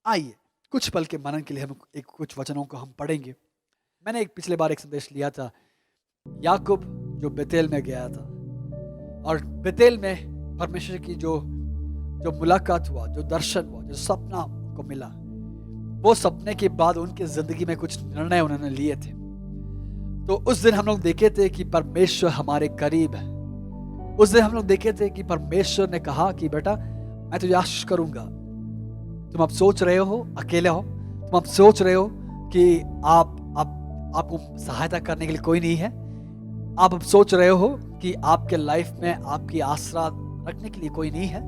आइए कुछ पल के मनन के लिए हम एक कुछ वचनों को हम पढ़ेंगे। मैंने एक पिछले बार एक संदेश लिया था, याकूब जो बेतेल में गया था और बेतेल में परमेश्वर की जो जो मुलाकात हुआ, जो दर्शन हुआ, जो सपना उनको मिला, वो सपने के बाद उनके जिंदगी में कुछ निर्णय उन्होंने लिए थे। तो उस दिन हम लोग देखे थे कि परमेश्वर हमारे करीब है। उस दिन हम लोग देखे थे कि परमेश्वर ने कहा कि बेटा मैं तुझे आशीष करूंगा। तुम अब सोच रहे हो अकेले हो, तुम अब सोच रहे हो कि आपको सहायता करने के लिए कोई नहीं है। आप अब सोच रहे हो कि आपके लाइफ में आपकी आसरा रखने के लिए कोई नहीं है।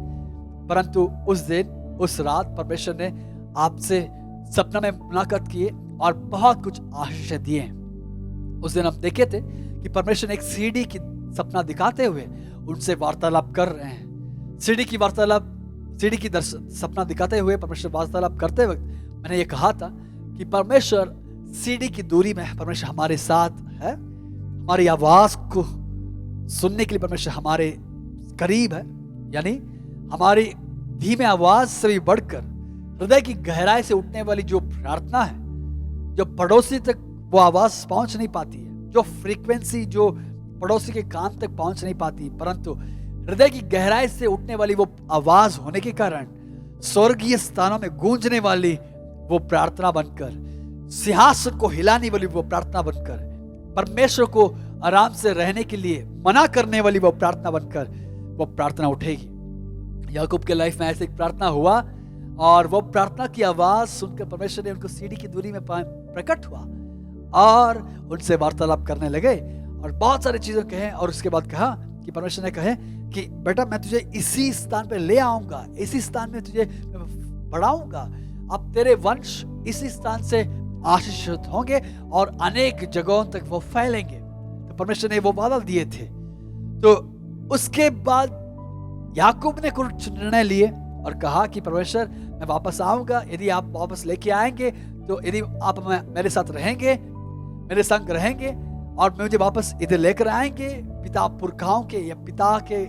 परंतु उस दिन उस रात परमेश्वर ने आपसे सपना में मुलाकात किए और बहुत कुछ आशीष दिए हैं। उस दिन हम देखे थे कि परमेश्वर ने एक सीढ़ी की सपना दिखाते हुए उनसे वार्तालाप कर रहे हैं। सीढ़ी की सपना दिखाते हुए परमेश्वर वार्तालाप करते वक्त मैंने ये कहा था कि परमेश्वर सीढ़ी की दूरी में परमेश्वर हमारे साथ है। हमारी आवाज को सुनने के लिए परमेश्वर हमारे करीब है। यानी हमारी धीमे आवाज से भी बढ़कर हृदय की गहराई से उठने वाली जो प्रार्थना है, जो पड़ोसी तक वो आवाज पहुंच नहीं पाती है, जो फ्रीक्वेंसी जो पड़ोसी के कान तक पहुंच नहीं पाती, परंतु हृदय की गहराई से उठने वाली वो आवाज होने के कारण स्वर्गीय स्थानों में गूंजने वाली वो प्रार्थना बनकर, सिंहासन को हिलाने वाली वो प्रार्थना बनकर, परमेश्वर को आराम से रहने के लिए मना करने वाली वो प्रार्थना बनकर वो प्रार्थना उठेगी। याकूब के लाइफ में ऐसे एक प्रार्थना हुआ और वो प्रार्थना की आवाज सुनकर परमेश्वर ने उनको सीढ़ी की दूरी में प्रकट हुआ और उनसे वार्तालाप करने लगे और बहुत सारी चीजें कहे। और उसके बाद कहा कि परमेश्वर ने कहे कि बेटा मैं तुझे इसी स्थान पे ले आऊंगा, इसी स्थान में तुझे बढ़ाऊंगा, अब तेरे वंश इसी स्थान से आशीषित होंगे और अनेक जगहों तक वो फैलेंगे। तो परमेश्वर ने वो वादा दिए थे। तो उसके बाद याकूब ने कुछ निर्णय लिए और कहा कि परमेश्वर मैं वापस आऊंगा, यदि आप वापस लेके आएंगे, तो यदि आप मेरे साथ रहेंगे, मेरे संग रहेंगे और मुझे वापस इधर लेकर आएंगे, पिता पुरखाओं के या पिता के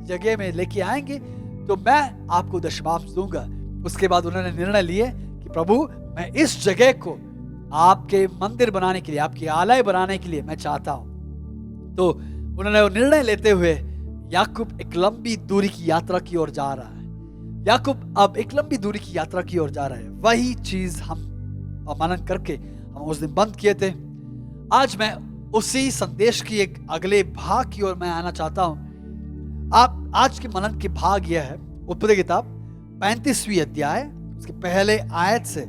जगह में लेके आएंगे, तो मैं आपको दशमांश दूंगा। उसके बाद उन्होंने निर्णय लिए कि प्रभु मैं इस जगह को आपके मंदिर बनाने के लिए, आपकी आलय बनाने के लिए मैं चाहता हूं। तो उन्होंने वो निर्णय लेते हुए याकूब एक लंबी दूरी की यात्रा की ओर जा रहा है। याकूब अब एक लंबी दूरी की यात्रा की ओर जा रहा है। वही चीज हम मनन करके हम उस दिन बंद किए थे। आज मैं उसी संदेश की एक अगले भाग की ओर मैं आना चाहता हूं। आप आज के मनन के भाग यह है, उत्पत्ति किताब 35वीं अध्याय उसके पहले आयत से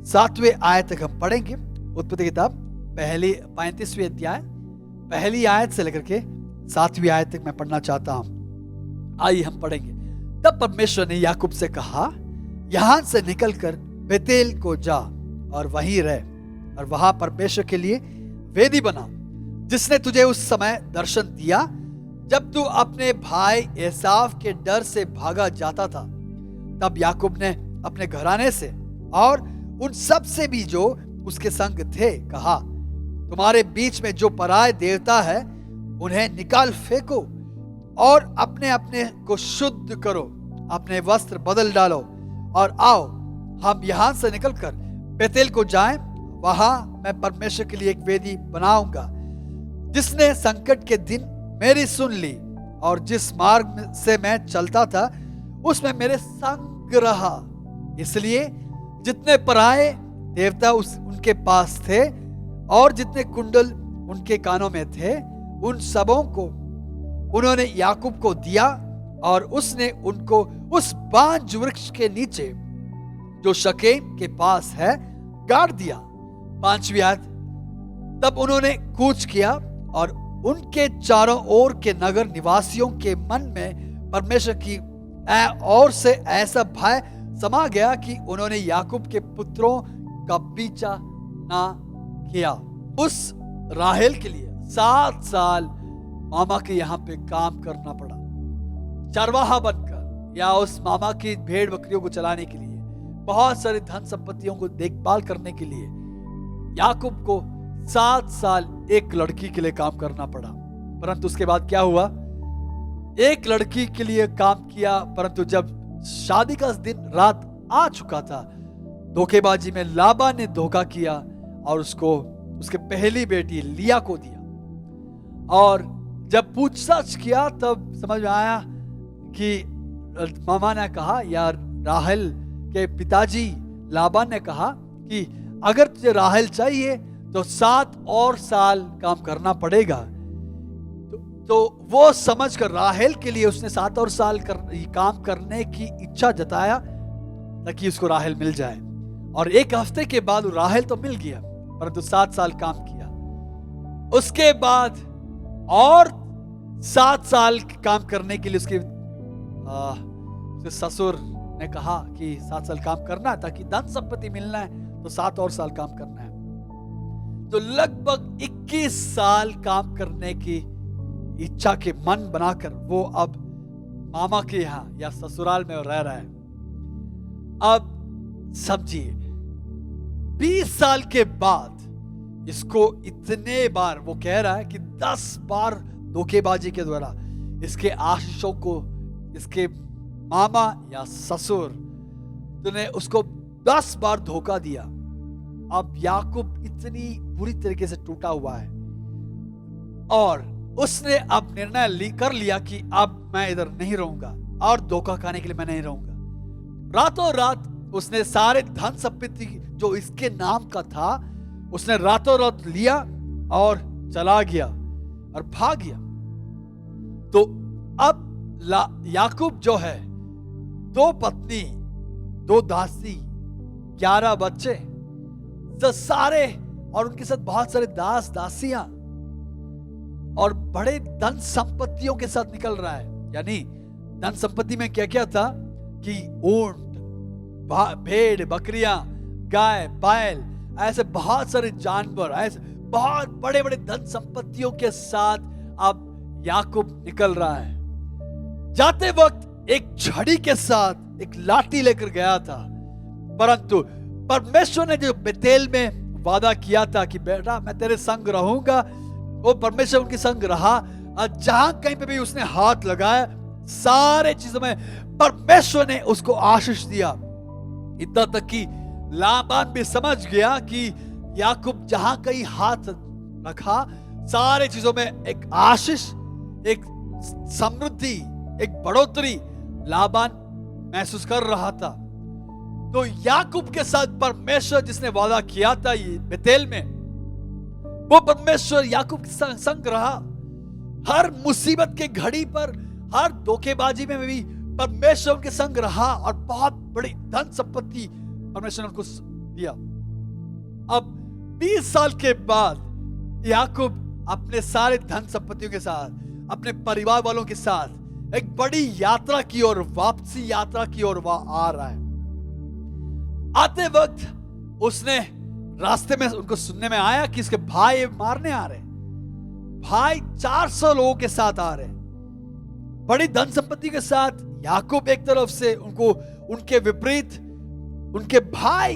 7वें आयत तक हम पढ़ेंगे। उत्पत्ति किताब 35वीं अध्याय पहली आयत से लेकर के 7वीं आयत तक मैं पढ़ना चाहता हूं। आइए हम पढ़ेंगे। तब परमेश्वर ने याकूब से कहा, यहां से निकलकर बेतेल को जा और वहीं रह और वहां परमेश्वर के लिए वेदी बना, जिसने तुझे उस समय दर्शन दिया जब तू अपने भाई एसाव के डर से भागा जाता था। तब याकूब ने अपने घराने से और उन सब से भी जो उसके संग थे कहा, तुम्हारे बीच में जो पराये देवता है उन्हें निकाल फेंको और अपने अपने को शुद्ध करो, अपने वस्त्र बदल डालो और आओ हम यहां से निकलकर बेतेल को जाएं। वहां मैं परमेश्वर के लिए एक वेदी बनाऊंगा, जिसने संकट के दिन मेरी सुन ली और जिस मार्ग से मैं चलता था उसमें मेरे संग रहा। इसलिए जितने पराये देवता उनके पास थे और जितने कुंडल उनके कानों में थे, उन सबों को उन्होंने याकूब को दिया और उसने उनको उस बांज वृक्ष के नीचे जो शकेम के पास है गाड़ दिया। 5वीं आयत। तब उन्होंने कूच किया और उनके चारों ओर के नगर निवासियों के मन में परमेश्वर की ओर से ऐसा भय समा गया कि उन्होंने याकूब के पुत्रों का पीछा ना किया। उस राहेल के लिए 7 साल मामा के यहाँ पे काम करना पड़ा, चरवाहा बनकर, या उस मामा की भेड़ बकरियों को चलाने के लिए, बहुत सारी धन संपत्तियों को देखभाल करने के लिए याकूब को 7 साल एक लड़की के लिए काम करना पड़ा। परंतु उसके बाद क्या हुआ? एक लड़की के लिए काम किया, परंतु जब शादी का दिन रात आ चुका था। धोखेबाजी में लाबान ने धोखा किया और उसको उसके पहली बेटी लिया को दिया। और जब पूछताछ किया तब समझ में आया कि मामा ने कहा, यार राहेल के पिताजी लाबान ने कहा कि अगर तुझे राहेल चाहिए तो 7 और साल काम करना पड़ेगा। तो वो समझकर राहेल के लिए उसने 7 और साल काम करने की इच्छा जताया ताकि उसको राहेल मिल जाए। और 1 हफ्ते के बाद राहेल तो मिल गया, परंतु 7 साल काम किया। उसके बाद और 7 साल काम करने के लिए उसके ससुर ने कहा कि 7 साल काम करना है ताकि धन संपत्ति मिलना है, तो 7 और साल काम करना है। तो लगभग 21 साल काम करने की इच्छा के मन बनाकर वो अब मामा के यहाँ या ससुराल में रह रहा है। अब समझिए 20 साल के बाद इसको इतने बार वो कह रहा है कि 10 बार धोखेबाजी के द्वारा इसके आशीषों को इसके मामा या ससुर तूने उसको 10 बार धोखा दिया। अब याकूब इतनी बुरी तरीके से टूटा हुआ है और उसने अब निर्णय कर लिया कि अब मैं इधर नहीं रहूंगा और धोखा खाने के लिए मैं नहीं रहूंगा। रातों रात उसने सारे धन संपत्ति जो इसके नाम का था उसने रातों रात लिया और चला गया और भाग गया। तो अब याकूब जो है 2 पत्नी 2 दासी 11 बच्चे तो सारे और उनके साथ बहुत सारे दास दासियां और बड़े धन संपत्तियों के साथ निकल रहा है। यानी धन संपत्ति में क्या क्या था कि ऊंट भेड़ बकरियां गाय बैल ऐसे बहुत सारे जानवर ऐसे बहुत बड़े बड़े धन संपत्तियों के साथ अब याकूब निकल रहा है। जाते वक्त एक छड़ी के साथ एक लाठी लेकर गया था, परंतु परमेश्वर ने जो बेतेल में वादा किया था कि बेटा मैं तेरे संग रहूंगा, वो परमेश्वर उनके संग रहा। और जहां कहीं पे भी उसने हाथ लगाया सारे चीजों में परमेश्वर ने उसको आशीष दिया। इतना तक कि लाबान भी समझ गया कि याकूब जहां कहीं हाथ रखा सारे चीजों में एक आशीष एक समृद्धि एक बढ़ोतरी लाबान महसूस कर रहा था। तो याकूब के साथ परमेश्वर जिसने वादा किया था ये बेतेल में, वो परमेश्वर याकूब के संग रहा। हर मुसीबत के घड़ी पर हर धोखेबाजी में भी परमेश्वर उनके संग रहा और बहुत बड़ी धन संपत्ति परमेश्वर ने उनको दिया। अब 20 साल के बाद याकूब अपने सारे धन संपत्तियों के साथ अपने परिवार वालों के साथ एक बड़ी यात्रा की ओर वापसी यात्रा की ओर वह आ रहा है। आते वक्त उसने रास्ते में उनको सुनने में आया कि इसके भाई मारने आ रहे। भाई 400 लोगों के साथ आ रहे, बड़ी धन संपत्ति के साथ। याकूब एक तरफ से उनको उनके विपरीत उनके भाई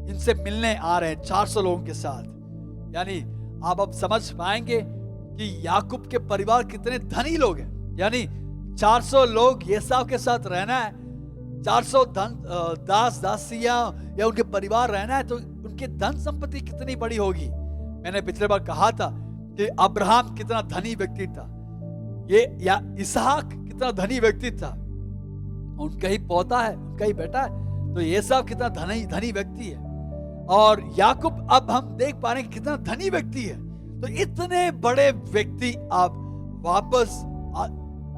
इनसे मिलने आ रहे हैं 400 लोगों के साथ। यानी आप अब समझ पाएंगे कि याकूब के परिवार कितने धनी लोग हैं। यानी 400 लोग एसाव के साथ रहना है, 400 दास दासियां या उनके परिवार रहना है, तो उनकी धन संपत्ति कितनी बड़ी होगी। मैंने पिछले बार कहा था कि अब्राहम कितना धनी व्यक्ति था, ये या इसहाक कितना धनी व्यक्ति था, उनका ही पोता है उनका ही बेटा है, तो एसाव कितना धनी व्यक्ति है। और याकूब अब हम देख पा रहे हैं कितना धनी व्यक्ति है। तो इतने बड़े व्यक्ति अब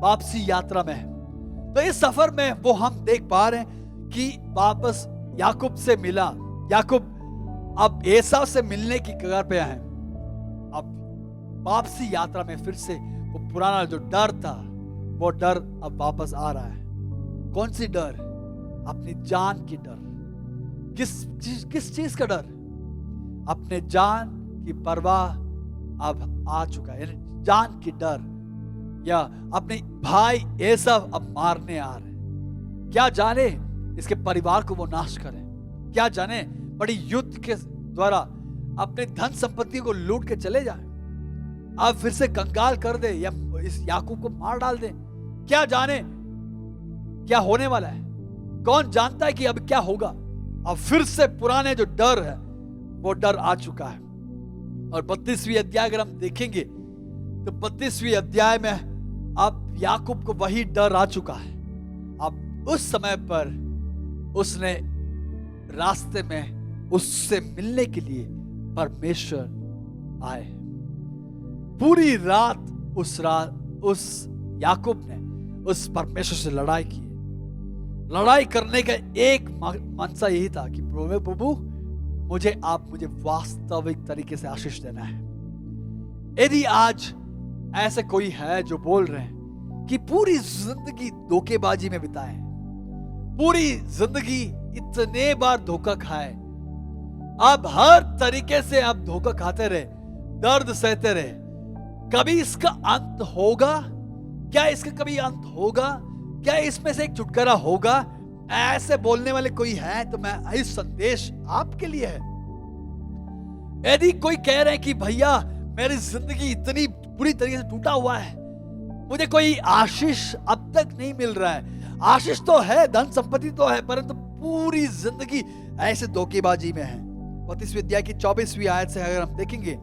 वापसी यात्रा में है। तो इस सफर में वो हम देख पा रहे हैं कि वापस याकूब से मिला। याकूब अब एसाव से मिलने की कगार पे हैं। अब वापसी यात्रा में फिर से वो पुराना जो डर था वो डर अब वापस आ रहा है। कौन सी डर? अपनी जान की डर। किस चीज का डर? अपने जान की परवाह अब आ चुका है, जान की डर। या अपने भाई एसाव अब मारने आ रहे, क्या जाने इसके परिवार को वो नाश करें, क्या जाने बड़ी युद्ध के द्वारा अपने धन संपत्ति को लूट के चले जाए, अब फिर से कंगाल कर दे या इस याकूब को मार डाल दे। क्या जाने क्या होने वाला है। कौन जानता है कि अब क्या होगा। अब फिर से पुराने जो डर है वो डर आ चुका है। और 32वीं अध्याय अगर हम देखेंगे तो 32वीं अध्याय में अब याकूब को वही डर आ चुका है। अब उस समय पर उसने रास्ते में उससे मिलने के लिए परमेश्वर आए। पूरी रात उस याकूब ने उस परमेश्वर से लड़ाई की। लड़ाई करने का एक मनसा यही था कि प्रभु मुझे वास्तविक तरीके से आशीष देना है। यदि आज ऐसे कोई है जो बोल रहे हैं कि पूरी जिंदगी धोखेबाजी में बिताए, पूरी जिंदगी इतने बार धोखा खाए, अब हर तरीके से आप धोखा खाते रहे, दर्द सहते रहे, कभी इसका अंत होगा क्या? इसका कभी अंत होगा क्या? इसमें से एक छुटकारा होगा? ऐसे बोलने वाले कोई है तो मैं इस संदेश आपके लिए है। यदि कोई कह रहे हैं कि भैया मेरी जिंदगी इतनी बुरी तरीके से टूटा हुआ है, मुझे कोई आशीष अब तक नहीं मिल रहा है, आशीष तो है, धन संपत्ति तो है, परंतु पूरी जिंदगी ऐसे धोखेबाजी में है। 32वीं अध्याय की 24वीं आयत से अगर हम देखेंगे,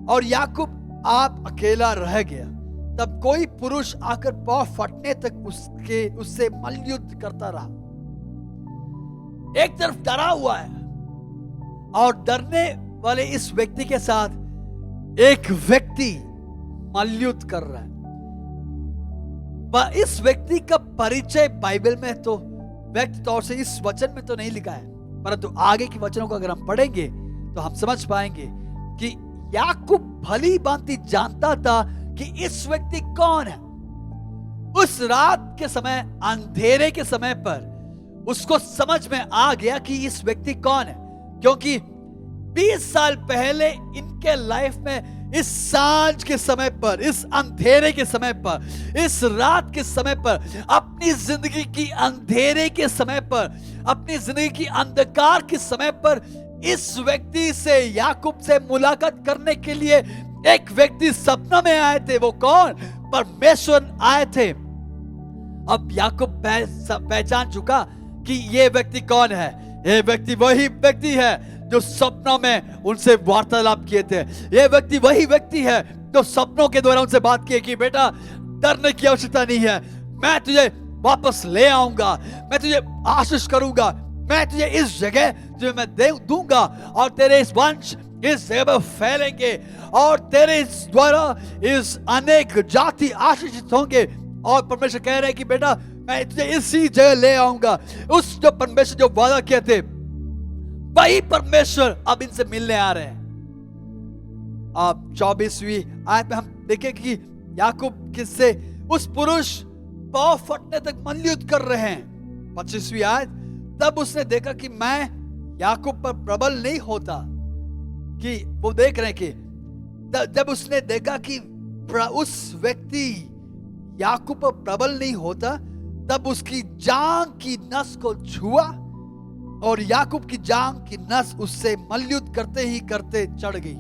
और याकूब आप अकेला रह गया, तब कोई पुरुष आकर पांव फटने तक उससे मल्लयुद्ध करता रहा। एक तरफ डरा हुआ है और डरने वाले इस व्यक्ति के साथ एक व्यक्ति मल्लयुद्ध कर रहा है। इस व्यक्ति का परिचय बाइबल में तो व्यक्ति तौर से इस वचन में तो नहीं लिखा है, परंतु आगे के वचनों को अगर हम पढ़ेंगे तो हम समझ पाएंगे कि याकूब भली भांति जानता था कि इस व्यक्ति कौन है। उस रात के समय, अंधेरे के समय पर उसको समझ में आ गया कि इस व्यक्ति कौन है, क्योंकि 20 साल पहले इनके लाइफ में इस सांझ के समय पर, इस अंधेरे के समय पर, इस रात के समय पर, अपनी जिंदगी की अंधेरे के समय पर, अपनी जिंदगी की अंधकार के समय पर इस व्यक्ति से, याकूब से मुलाकात करने के लिए एक व्यक्ति सपना में आए थे। वो कौन? परमेश्वर आए थे। अब याकूब पहचान चुका कि ये व्यक्ति कौन है। ये व्यक्ति वही व्यक्ति है जो सपनों में उनसे वार्तालाप किए थे। ये व्यक्ति वही व्यक्ति है जो सपनों के द्वारा उनसे बात की कि बेटा डरने की आवश्यकता नहीं है, मैं तुझे वापस ले आऊंगा, मैं तुझे आशीष करूंगा, मैं तुझे इस जगह जो मैं दूंगा और तेरे इस वंश इस जगह पर फैलेंगे और तेरे द्वारा इस अनेक जाति आशीषित होंगे। और परमेश्वर कह रहे हैं कि बेटा मैं तुझे इसी जगह ले आऊंगा। उस जो परमेश्वर जो वादा किए थे वही परमेश्वर अब इनसे मिलने आ रहे हैं। अब 24वीं आयत में हम देखें कि याकूब किससे उस पुरुष पांव फटने तक मल्लयुद्ध कर रहे हैं। 25वीं आयत, तब उसने देखा कि मैं याकूब पर प्रबल नहीं होता, कि वो देख रहे हैं कि जब उसने देखा कि उस व्यक्ति याकूब पर प्रबल नहीं होता, तब उसकी जांग की नस को छुआ और याकूब की जांग की नस उससे मल्लयुद्ध करते ही करते चढ़ गई।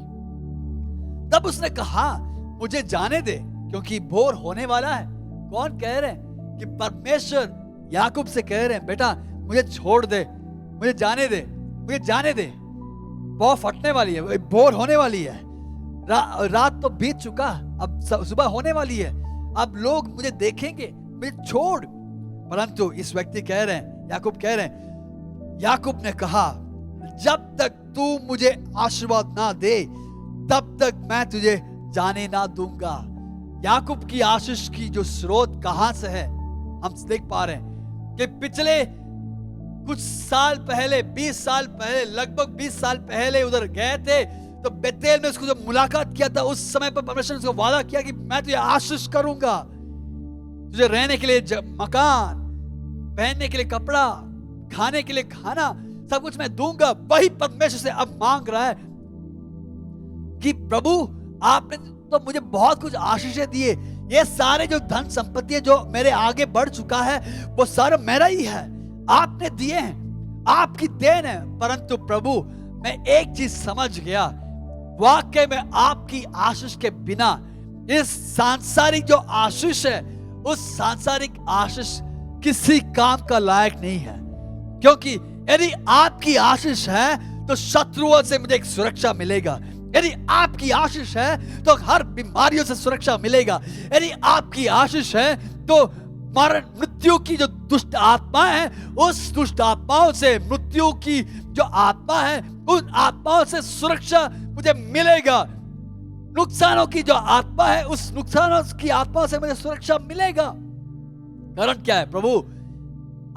तब उसने कहा मुझे जाने दे, क्योंकि भोर होने वाला है। कौन कह रहे हैं? कि परमेश्वर याकूब से कह रहे हैं बेटा मुझे छोड़ दे, मुझे जाने दे, मुझे जाने दे, बहुत फटने वाली है, भोर होने वाली है, रात तो बीत चुका, अब सुबह होने वाली है, अब लोग मुझे देखेंगे, मुझे छोड़। परंतु इस व्यक्ति कह रहे हैं, याकूब कह रहे हैं, याकूब ने कहा जब तक तू मुझे आशीर्वाद ना दे तब तक मैं तुझे जाने ना दूंगा। याकूब की आशीष की जो स्रोत कहां से है हम देख पा रहे हैं कि पिछले कुछ साल पहले, 20 साल पहले, लगभग 20 साल पहले उधर गए थे, तो बेतेल में उसको जब मुलाकात किया था उस समय पर परमेश्वर ने उसको वादा किया कि मैं तुझे आशीष करूंगा, तुझे रहने के लिए मकान, पहनने के लिए कपड़ा, खाने के लिए खाना, सब कुछ मैं दूंगा। वही परमेश्वर से अब मांग रहा है कि प्रभु आपने तो मुझे बहुत कुछ आशीषें दिए, ये सारे जो धन संपत्ति जो मेरे आगे बढ़ चुका है वो सारा मेरा ही है, आपने दिए हैं, आपकी देन है। परंतु प्रभु मैं एक चीज समझ गया, वाकई में आपकी आशीष के बिना इस सांसारिक जो आशीष है उस सांसारिक आशीष किसी काम का लायक नहीं है, क्योंकि यदि आपकी आशीष है तो शत्रुओं से मुझे एक सुरक्षा मिलेगा। यदि आपकी आशीष है तो हर बीमारियों से सुरक्षा मिलेगा। यदि आपकी आशीष है तो मरण मृत्यु की जो दुष्ट आत्मा है, उस दुष्ट आत्माओं से, मृत्यु की जो आत्मा है, उन आत्माओं से सुरक्षा मुझे मिलेगा। नुकसानों की जो आत्मा है, उस नुकसानों की आत्मा से मुझे सुरक्षा मिलेगा। कारण क्या है? प्रभु,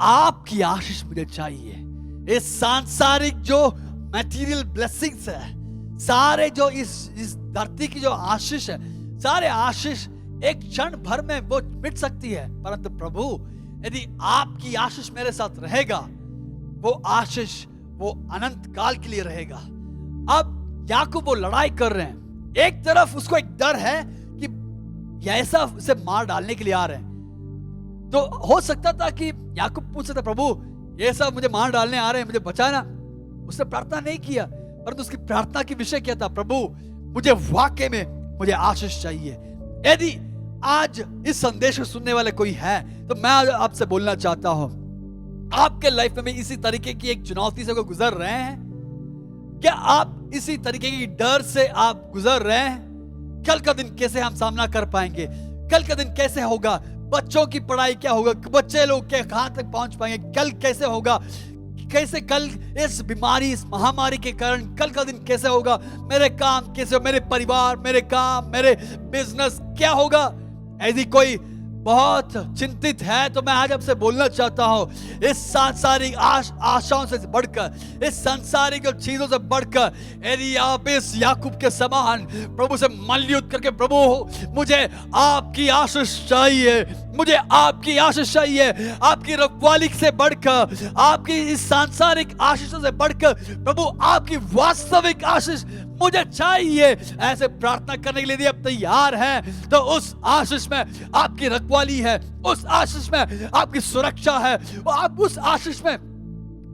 आपकी आशीष मुझे चाहिए। इस सांसारिक जो मैटीरियल ब्लेसिंग्स है, सारे जो इस धरती की जो आशीष है, सारे आशीष एक क्षण भर में वो मिट सकती है, परंतु प्रभु यदि आपकी आशीष मेरे साथ रहेगा, वो आशीष वो अनंत काल के लिए रहेगा। अब याकूब वो लड़ाई कर रहे हैं, एक तरफ उसको एक डर है कि ऐसा उसे मार डालने के लिए आ रहे हैं। तो हो सकता था कि याकूब पूछ सकता, प्रभु ये सब मुझे मार डालने आ रहे हैं, मुझे बचाना। उसने प्रार्थना नहीं किया, परंतु उसकी प्रार्थना की विषय क्या था? प्रभु मुझे वाकई में मुझे आशीष चाहिए। यदि आज इस संदेश को सुनने वाले कोई है तो मैं आपसे बोलना चाहता हूं, आपके लाइफ में इसी तरीके की एक चुनौती से गुजर रहे हैं क्या? आप इसी तरीके की डर से आप गुजर रहे हैं? कल का दिन कैसे हम सामना कर पाएंगे? कल का दिन कैसे होगा? बच्चों की पढ़ाई क्या होगा? बच्चे लोग क्या कहां तक पहुंच पाएंगे? कल कैसे होगा? कैसे कल इस बीमारी, इस महामारी के कारण कल का दिन कैसे होगा? मेरे काम कैसे, मेरे परिवार, मेरे काम, मेरे बिजनेस क्या होगा? यदि कोई बहुत चिंतित है तो मैं आज आपसे बोलना चाहता हूं, इस सांसारिक आशाओं से बढ़कर, इस सांसारिक चीजों से बढ़कर, यदि आप इस याकूब के समान प्रभु से मल्लयुद्ध करके, प्रभु मुझे आपकी आशीष चाहिए, मुझे आपकी आशीष चाहिए, आपकी रखवाली से बढ़कर, आपकी इस सांसारिक आशीषों से बढ़कर, प्रभु आपकी वास्तविक आशीष मुझे चाहिए, ऐसे प्रार्थना करने के लिए यदि आप तैयार हैं तो उस आशीष में आपकी रखवाली है, उस आशीष में आपकी सुरक्षा है, आप उस आशीष में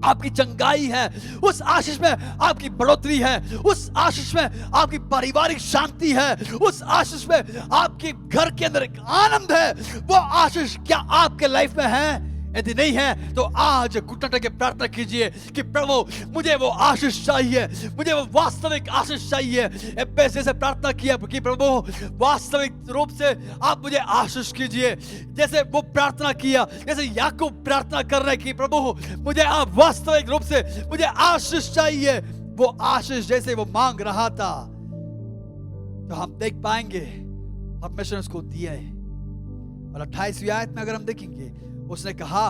आपकी चंगाई है, उस आशीष में आपकी बढ़ोतरी है, उस आशीष में आपकी पारिवारिक शांति है, उस आशीष में आपके घर के अंदर एक आनंद है। वो आशीष क्या आपके लाइफ में है? यदि नहीं है तो आज घुटने टेक के प्रार्थना कीजिए कि प्रभु मुझे वो आशीष चाहिए, मुझे वो वास्तविक आशीष चाहिए। पैसे से प्रार्थना किया कि प्रभु वास्तविक रूप से आप मुझे आशीष कीजिए, जैसे वो प्रार्थना किया, जैसे याकूब प्रार्थना कर रहे कि प्रभु मुझे आप वास्तविक रूप से मुझे आशीष चाहिए। वो आशीष जैसे वो मांग रहा था तो हम देख पाएंगे परमेश्वर ने उसको दिया है। और 28वीं आयत में अगर हम देखेंगे, उसने कहा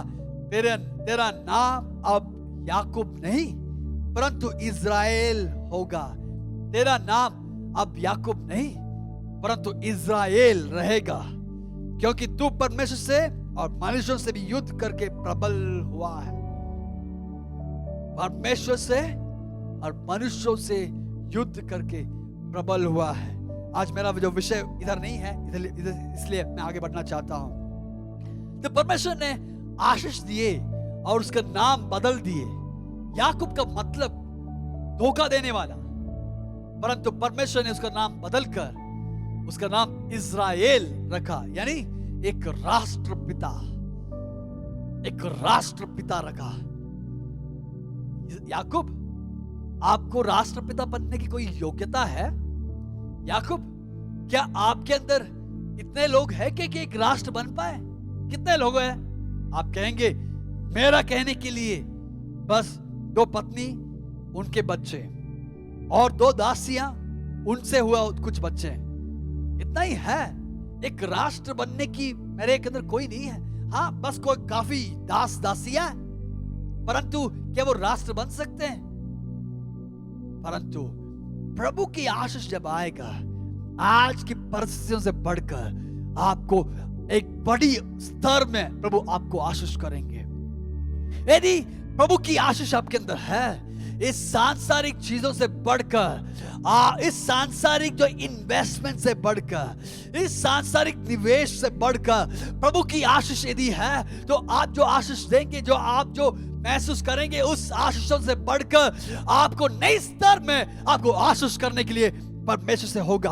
तेरा नाम अब याकूब नहीं परंतु इज़राइल होगा। तेरा नाम अब याकूब नहीं परंतु इज़राइल रहेगा, क्योंकि तू परमेश्वर से और मनुष्यों से भी युद्ध करके प्रबल हुआ है। परमेश्वर से और मनुष्यों से युद्ध करके प्रबल हुआ है। आज मेरा जो विषय इधर नहीं है, इसलिए मैं आगे बढ़ना चाहता हूं। तो परमेश्वर ने आशीष दिए और उसका नाम बदल दिए। याकूब का मतलब धोखा देने वाला, परंतु परमेश्वर ने उसका नाम बदलकर उसका नाम इज़राइल रखा, यानी एक राष्ट्रपिता, एक राष्ट्रपिता रखा। याकूब, आपको राष्ट्रपिता बनने की कोई योग्यता है? याकूब, क्या आपके अंदर इतने लोग हैं कि एक राष्ट्र बन पाए? कितने लोग हैं? आप कहेंगे मेरा कहने के लिए बस 2 पत्नी, उनके बच्चे और 2 दासियां, उनसे हुआ कुछ बच्चे, इतना ही है। एक राष्ट्र बनने की मेरे के अंदर कोई नहीं है। हाँ, बस कोई काफी दासियां, परंतु क्या वो राष्ट्र बन सकते हैं? परंतु प्रभु की आशीष जब आएगा, आज की परिस्थितियों से बढ़कर आपको एक बड़ी स्तर में प्रभु आपको आशीष करेंगे। यदि प्रभु की आशीष आपके अंदर है, इस सांसारिक चीजों से बढ़कर, इस सांसारिक जो इन्वेस्टमेंट से बढ़कर, इस सांसारिक निवेश से बढ़कर प्रभु की आशीष यदि है, तो आप जो आशीष देंगे, जो आप जो महसूस करेंगे, उस आशीषों से बढ़कर आपको नए स्तर में आपको आशीष करने के लिए परमेश्वर से होगा।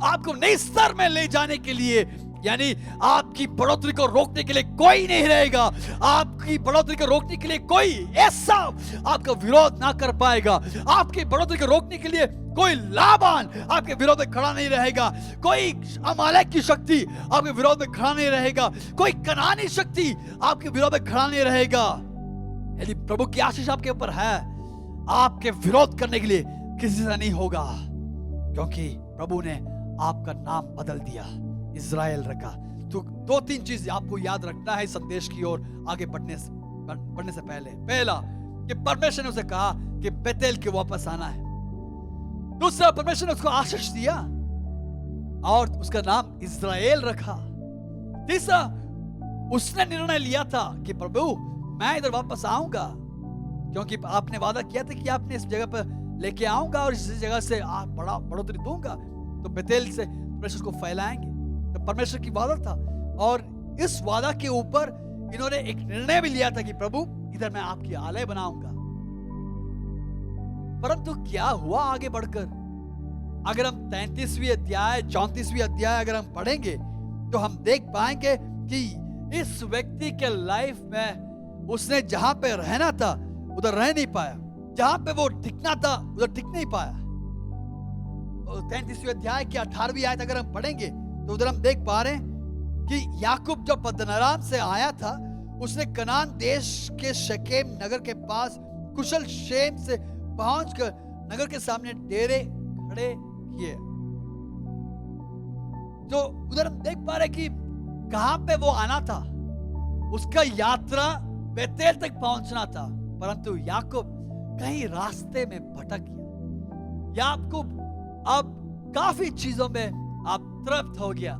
आपको नए स्तर में ले जाने के लिए यानी आपकी बढ़ोतरी को रोकने के लिए कोई नहीं रहेगा। आपकी बढ़ोतरी को रोकने के लिए कोई ऐसा आपका विरोध ना कर पाएगा। आपकी बढ़ोतरी को रोकने के लिए कोई लाबान आपके विरोध में खड़ा नहीं रहेगा। कोई अमालेक की शक्ति आपके विरोध में खड़ा नहीं रहेगा। कोई कनानी शक्ति आपके विरोध में खड़ा नहीं रहेगा। यदि प्रभु की आशीष आपके ऊपर है, आपके विरोध करने के लिए किसी से नहीं होगा, क्योंकि प्रभु ने आपका नाम बदल दिया, इज़राइल रखा। तो 2-3 चीज आपको याद रखना है इस संदेश की ओर आगे बढ़ने से पहले। पहला, कि परमेश्वर ने उसे कहा कि बेतेल के वापस आना है। दूसरा, परमेश्वर ने उसको आशीष दिया और उसका नाम इज़राइल रखा। तीसरा, उसने निर्णय लिया था कि प्रभु मैं इधर वापस आऊंगा, क्योंकि आपने वादा किया था कि आपने इस जगह पर लेके आऊंगा और इस जगह से बड़ा बढ़ोतरी दूंगा। तो बेतेल से परमेश्वर को फैलाएंगे। तो परमेश्वर की वादा था, और इस वादा के ऊपर इन्होंने एक निर्णय भी लिया था कि प्रभु इधर मैं आपकी आलय बनाऊंगा। परंतु क्या हुआ आगे बढ़कर? अगर हम 33वीं अध्याय 34वीं अध्याय अगर हम पढ़ेंगे तो हम देख पाएंगे कि इस व्यक्ति के लाइफ में उसने जहां पे रहना था उधर रह नहीं पाया, जहां पे वो टिकना था उधर टिक नहीं पाया। 33वीं अध्याय की 18वीं आयत अगर हम पढ़ेंगे तो उधर हम देख पा रहे हैं कि याकूब जब पद्दनराम से आया था, उसने कनान देश के शकेम नगर के पास कुशल क्षेम से पहुंचकर नगर के सामने डेरे खड़े किए। तो उधर हम देख पा रहे कि कहां पे वो आना था, उसका यात्रा बेतेल तक पहुंचना था, परंतु याकूब कहीं रास्ते में भटक गया। याकूब अब काफी चीजों में अब तृप्त हो गया।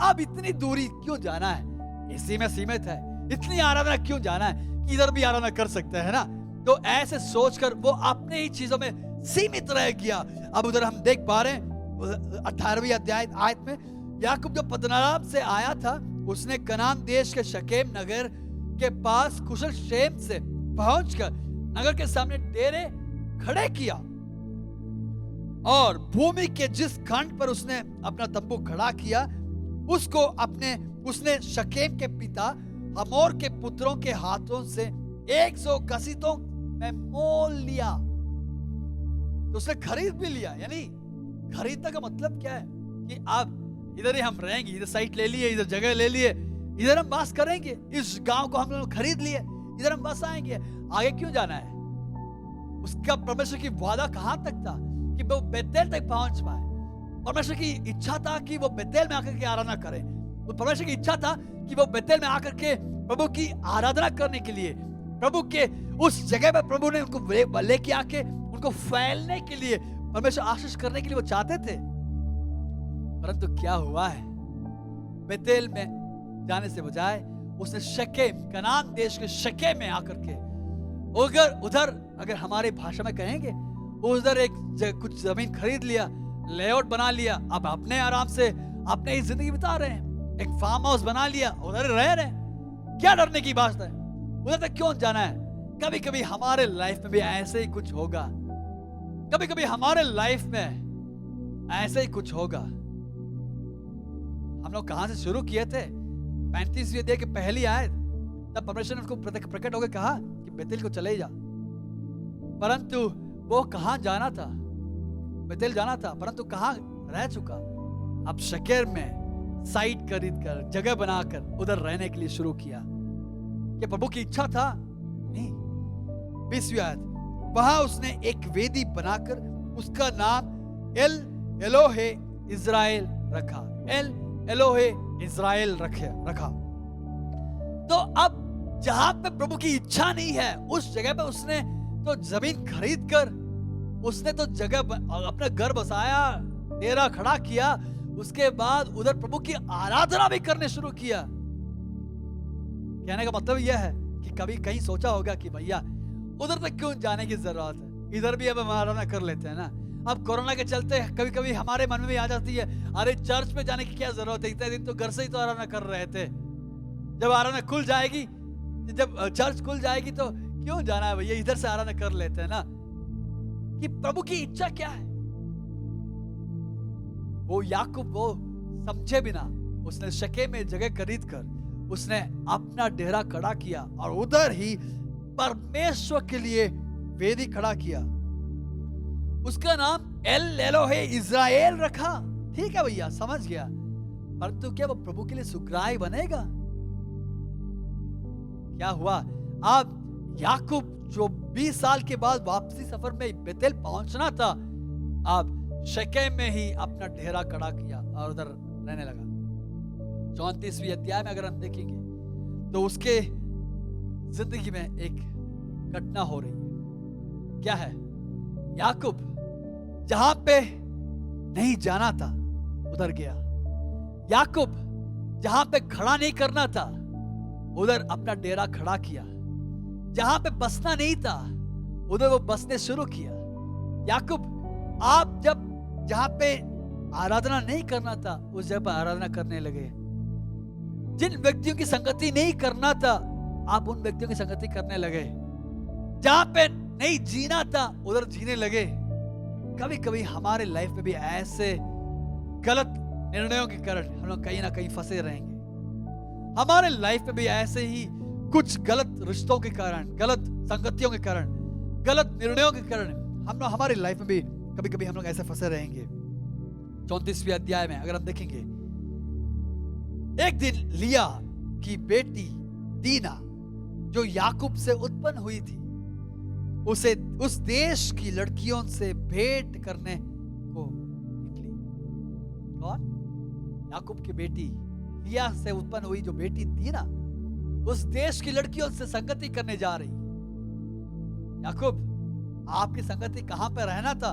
अब इतनी दूरी क्यों जाना है, इसी में सीमित है। इतनी आराधना क्यों जाना है कि इधर भी आराधना कर सकते हैं ना। तो ऐसे सोचकर वो अपने ही चीजों में सीमित रह गया। अब उधर हम देख पा रहे हैं 18वीं अध्याय आयत में, याकूब जब पद्दनराम से आया था, उसने कनान देश के शकेम नगर के पास कुशल क्षेम से पहुंचकर नगर के सामने डेरे खड़े किया, और भूमि के जिस खंड पर उसने अपना तंबू खड़ा किया उसने शकेम के पिता हमोर के पुत्रों के हाथों से 100 कसीतों में मोल लिया। तो उसने खरीद भी लिया। यानी खरीदने का मतलब क्या है कि अब इधर ही हम रहेंगे, इधर साइट ले लिए, इधर जगह ले लिए, इधर हम वास करेंगे, इस गांव को हम लोग खरीद लिए, इधर हम बस आएंगे, आगे क्यों जाना है। उसका परमेश्वर की वादा कहां तक था कि वो बेतेल तक पहुंच पाए। परमेश्वर की इच्छा था कि वो बेतेल में आकर के आराधना करे। तो परमेश्वर की इच्छा था कि वो बेतेल में आकर के प्रभु की आराधना करने के लिए, प्रभु के उस जगह पर प्रभु ने उनको लेके आके उनको फैलने के लिए, परमेश्वर आशीष करने के लिए वो चाहते थे। परंतु क्या हुआ है, बेतेल में जाने से बजाय उसने शकेम, कनान देश के शकेम में आकर के उधर अगर हमारी भाषा में कहेंगे, उधर कुछ जमीन खरीद लिया, लेआउट बना लिया, अब अपने आराम से अपने ही जिंदगी बिता रहे हैं। एक फार्म हाउस बना लिया, उधर रह रहे हैं। क्या डरने की बात है, उधर तक क्यों जाना है। कभी कभी हमारे लाइफ में भी ऐसे ही कुछ होगा, कभी कभी हमारे लाइफ में ऐसे ही कुछ होगा। हम लोग कहां से शुरू किए थे, 35वीं अध्याय की पहली आयत, तब परमेश्वर ने उसको प्रकट होकर कहा कि बेतेल को चले जा। परंतु वो कहां जाना था, बेतेल जाना था, परंतु कहां रह चुका। अब शकेम में साइट खरीद कर, जगह बनाकर उधर रहने के लिए शुरू किया। क्या प्रभु की इच्छा था? नहीं। 20वीं आयत, वहां उसने एक वेदी बनाकर उसका नाम एल एलोहे इज़राइल रखा। एल एलोहे इज़राइल रखा। तो अब जहां पे प्रभु की इच्छा नहीं है, उस जगह पे उसने तो जमीन खरीद कर, उसने तो जगह अपना घर बसाया, डेरा खड़ा किया, उसके बाद उधर प्रभु की आराधना भी करने शुरू किया। कहने का मतलब यह है कि कभी कहीं सोचा होगा कि भैया उधर तक क्यों जाने की जरूरत है, इधर भी अब हम आराधना कर लेते हैं ना। अब कोरोना के चलते कभी कभी हमारे मन में भी आ जाती है, अरे चर्च में जाने की क्या जरूरत है, इतने दिन तो घर से ही तो आराधना कर रहे थे। जब आराधना खुल जाएगी, जब चर्च खुल जाएगी तो क्यों जाना है भैया, इधर से आराधना कर लेते हैं ना। कि प्रभु की इच्छा क्या है। वो याकूब वो समझे बिना, वो बेतेल में गया, वो उसने शकेम में जगह खरीद कर उसने अपना डेरा खड़ा किया और उधर ही परमेश्वर के लिए वेदी खड़ा किया। उसका नाम एल एलोहे इज़राइल रखा। ठीक है भैया, समझ गया, परंतु क्या वो प्रभु के लिए सुग्राही बनेगा? क्या हुआ? अब याकूब जो 20 साल के बाद वापसी सफर में बेतेल पहुंचना था, अब शकेम में ही अपना डेरा खड़ा किया और उधर रहने लगा। 34वीं अध्याय में अगर हम देखेंगे तो उसके जिंदगी में एक घटना हो रही है। क्या है? याकूब जहां पे नहीं जाना था उधर गया। याकूब जहां पे खड़ा नहीं करना था उधर अपना डेरा खड़ा किया। जहां पे बसना नहीं था उधर वो बसने शुरू किया। याकूब, आप जब जहां पे आराधना नहीं करना था उस जगह पर आराधना करने लगे। जिन व्यक्तियों की संगति नहीं करना था आप उन व्यक्तियों की संगति करने लगे। जहां पे नहीं जीना था उधर जीने लगे। कभी कभी हमारे लाइफ में भी ऐसे गलत निर्णयों के कारण हम लोग कहीं ना कहीं फंसे रहेंगे। हमारे लाइफ में भी ऐसे ही कुछ गलत रिश्तों के कारण, गलत संगतियों के कारण, गलत निर्णयों के कारण हम लोग हमारी लाइफ में भी कभी कभी हम लोग ऐसे फंसे रहेंगे। 34वें अध्याय में अगर हम देखेंगे, एक दिन लिया की बेटी दीना जो याकूब से उत्पन्न हुई थी, उसे उस देश की लड़कियों से भेंट करने को निकली। कौन? याकूब की बेटी लिया से उत्पन्न हुई जो बेटी दीना उस देश की लड़कियों से संगति करने जा रही। याकूब, आपकी संगति कहां पे रहना था?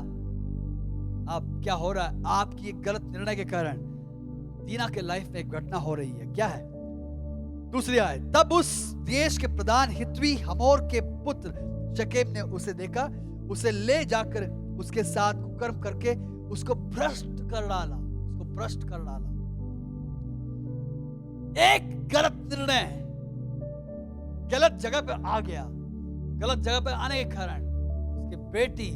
अब क्या हो रहा है? आपकी एक गलत निर्णय के कारण दीना के लाइफ में एक घटना हो रही है। क्या है? दूसरी आयत, तब उस देश के प्रधान हित्वी हमोर के पुत्र शकेम ने उसे देखा, उसे ले जाकर उसके साथ कुकर्म करके उसको भ्रष्ट कर डाला। एक गलत निर्णय गलत जगह पर आ गया। गलत जगह पर आने के कारण उसकी बेटी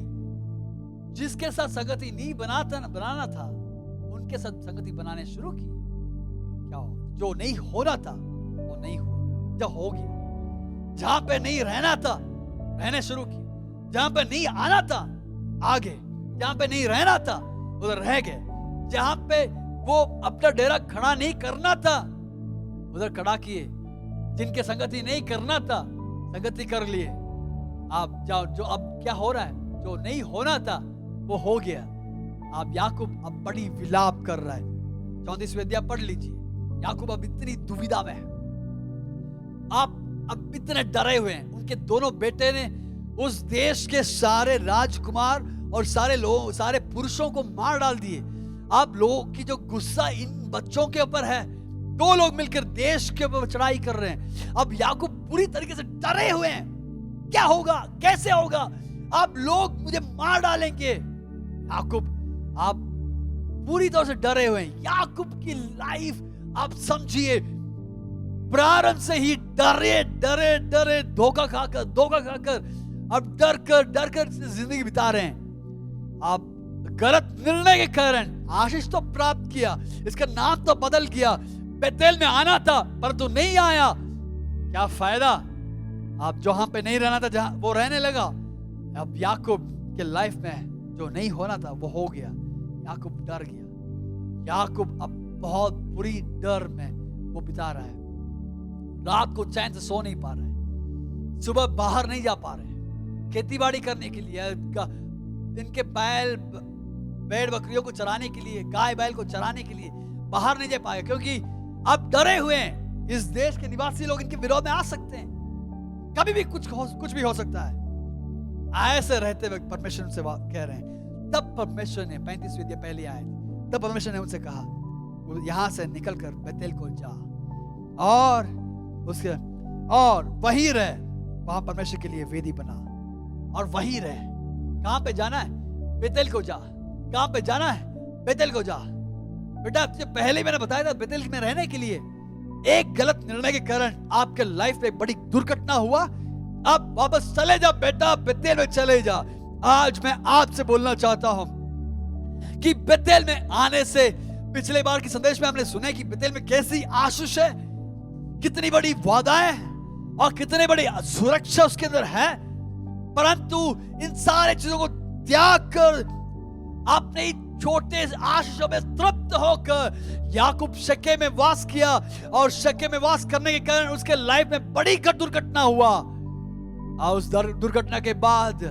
जिसके साथ संगति नहीं बनाना था उनके साथ संगति बनाने शुरू की। क्या हो? जो नहीं होना था वो नहीं हुआ, जो हो गया। जहां पे नहीं रहना था रहने शुरू किया। जहां पे नहीं आना था आगे, जहां पे नहीं रहना था उधर रह गए। जहां पे वो अपना डेरा खड़ा नहीं करना था उधर खड़ा किए। जिनके संगति नहीं करना था संगति कर लिए। आप जाओ, जो अब क्या हो रहा है, जो नहीं होना था वो हो गया। आप याकूब अब बड़ी विलाप कर रहा है। 34वें अध्याय पढ़ लीजिए। याकूब अब इतनी दुविधा में है, आप अब इतने डरे हुए हैं। उनके दोनों बेटे ने उस देश के सारे राजकुमार और सारे पुरुषों को मार डाल दिए। आप लोगों की जो गुस्सा इन बच्चों के ऊपर है, दो लोग मिलकर देश के ऊपर चढ़ाई कर रहे हैं। अब याकूब पूरी तरीके से डरे हुए हैं। क्या होगा? कैसे होगा? आप लोग मुझे मार डालेंगे। याकूब आप पूरी तरह से डरे हुए हैं। याकूब की लाइफ आप समझिए, प्रारंभ से ही डरे धोखा खाकर अब डर कर जिंदगी बिता रहे हैं। आप गलत निर्णय के कारण आशीष तो प्राप्त किया, इसका नाम तो बदल किया, बेतेल में आना था परंतु नहीं आया। क्या फायदा? आप जहां पे नहीं रहना था जहां वो रहने लगा। अब याकूब के लाइफ में जो नहीं होना था वो हो गया। याकूब डर गया। याकूब अब बहुत बुरी डर में वो बिता रहा है। रात को चैन से सो नहीं पा रहे, सुबह बाहर नहीं जा पा रहे खेती बाड़ी करने के लिए, इनके भेड़ बकरियों को चराने के लिए, गाय बैल को चराने के लिए बाहर नहीं जा पाए, क्योंकि अब डरे हुए हैं। इस देश के निवासी लोग इनके विरोध में आ सकते हैं, कभी भी कुछ भी हो सकता है। ऐसे रहते हुए परमेश्वर उनसे कह रहे हैं। तब परमेश्वर ने 35वीं अध्याय पहली आयत, तब परमेश्वर ने उनसे कहा, यहां से निकलकर बेतेल को जा और वहीं रह, वहां परमेश्वर के लिए वेदी बना और वहीं रह। कहां पे जाना है? बेतेल को जा। कहां पे जाना है? बेतेल को जा। बेटा तुझे पहले ही मैंने बताया था, बेतेल में रहने के लिए एक गलत निर्णय के कारण आपके लाइफ में बड़ी दुर्घटना हुआ। अब वापस चले जा बेटा, बेतेल में चले जा। आज मैं आपसे बोलना चाहता हूं कि बेतेल में आने से पिछले बार के संदेश में हमने सुना कि बेतेल में कैसी आशीष है, कितनी बड़ी वादाएं और कितनी बड़ी सुरक्षा उसके अंदर है। परंतु इन सारे चीजों को त्याग कर अपने छोटे आशीषों में तृप्त होकर याकूब शके में वास किया, और शके में वास करने के कारण उसके लाइफ में बड़ी दुर्घटना हुआ। और उस दुर्घटना के बाद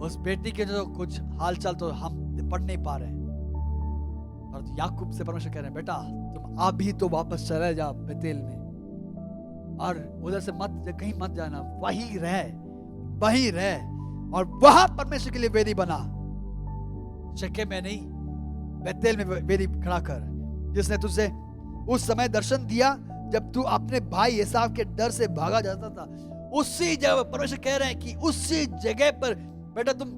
उस बेटी के जो कुछ हालचाल तो हम पढ़ नहीं पा रहे हैं, और याकूब से परमेश्वर कह रहे हैं, बेटा तुम अभी तो वापस चले जा बेतेल में, और उधर से कहीं मत जाना, वहीं रह और वहां परमेश्वर के लिए वेदी बना। शके में नहीं, बेतेल में वेदी खड़ा कर, जिसने तुझे उस समय दर्शन दिया जब तू अपने भाई एसाव के डर से भागा जाता था। उसी जगह परमेश्वर कह रहे हैं कि उसी जगह पर बेटा तुम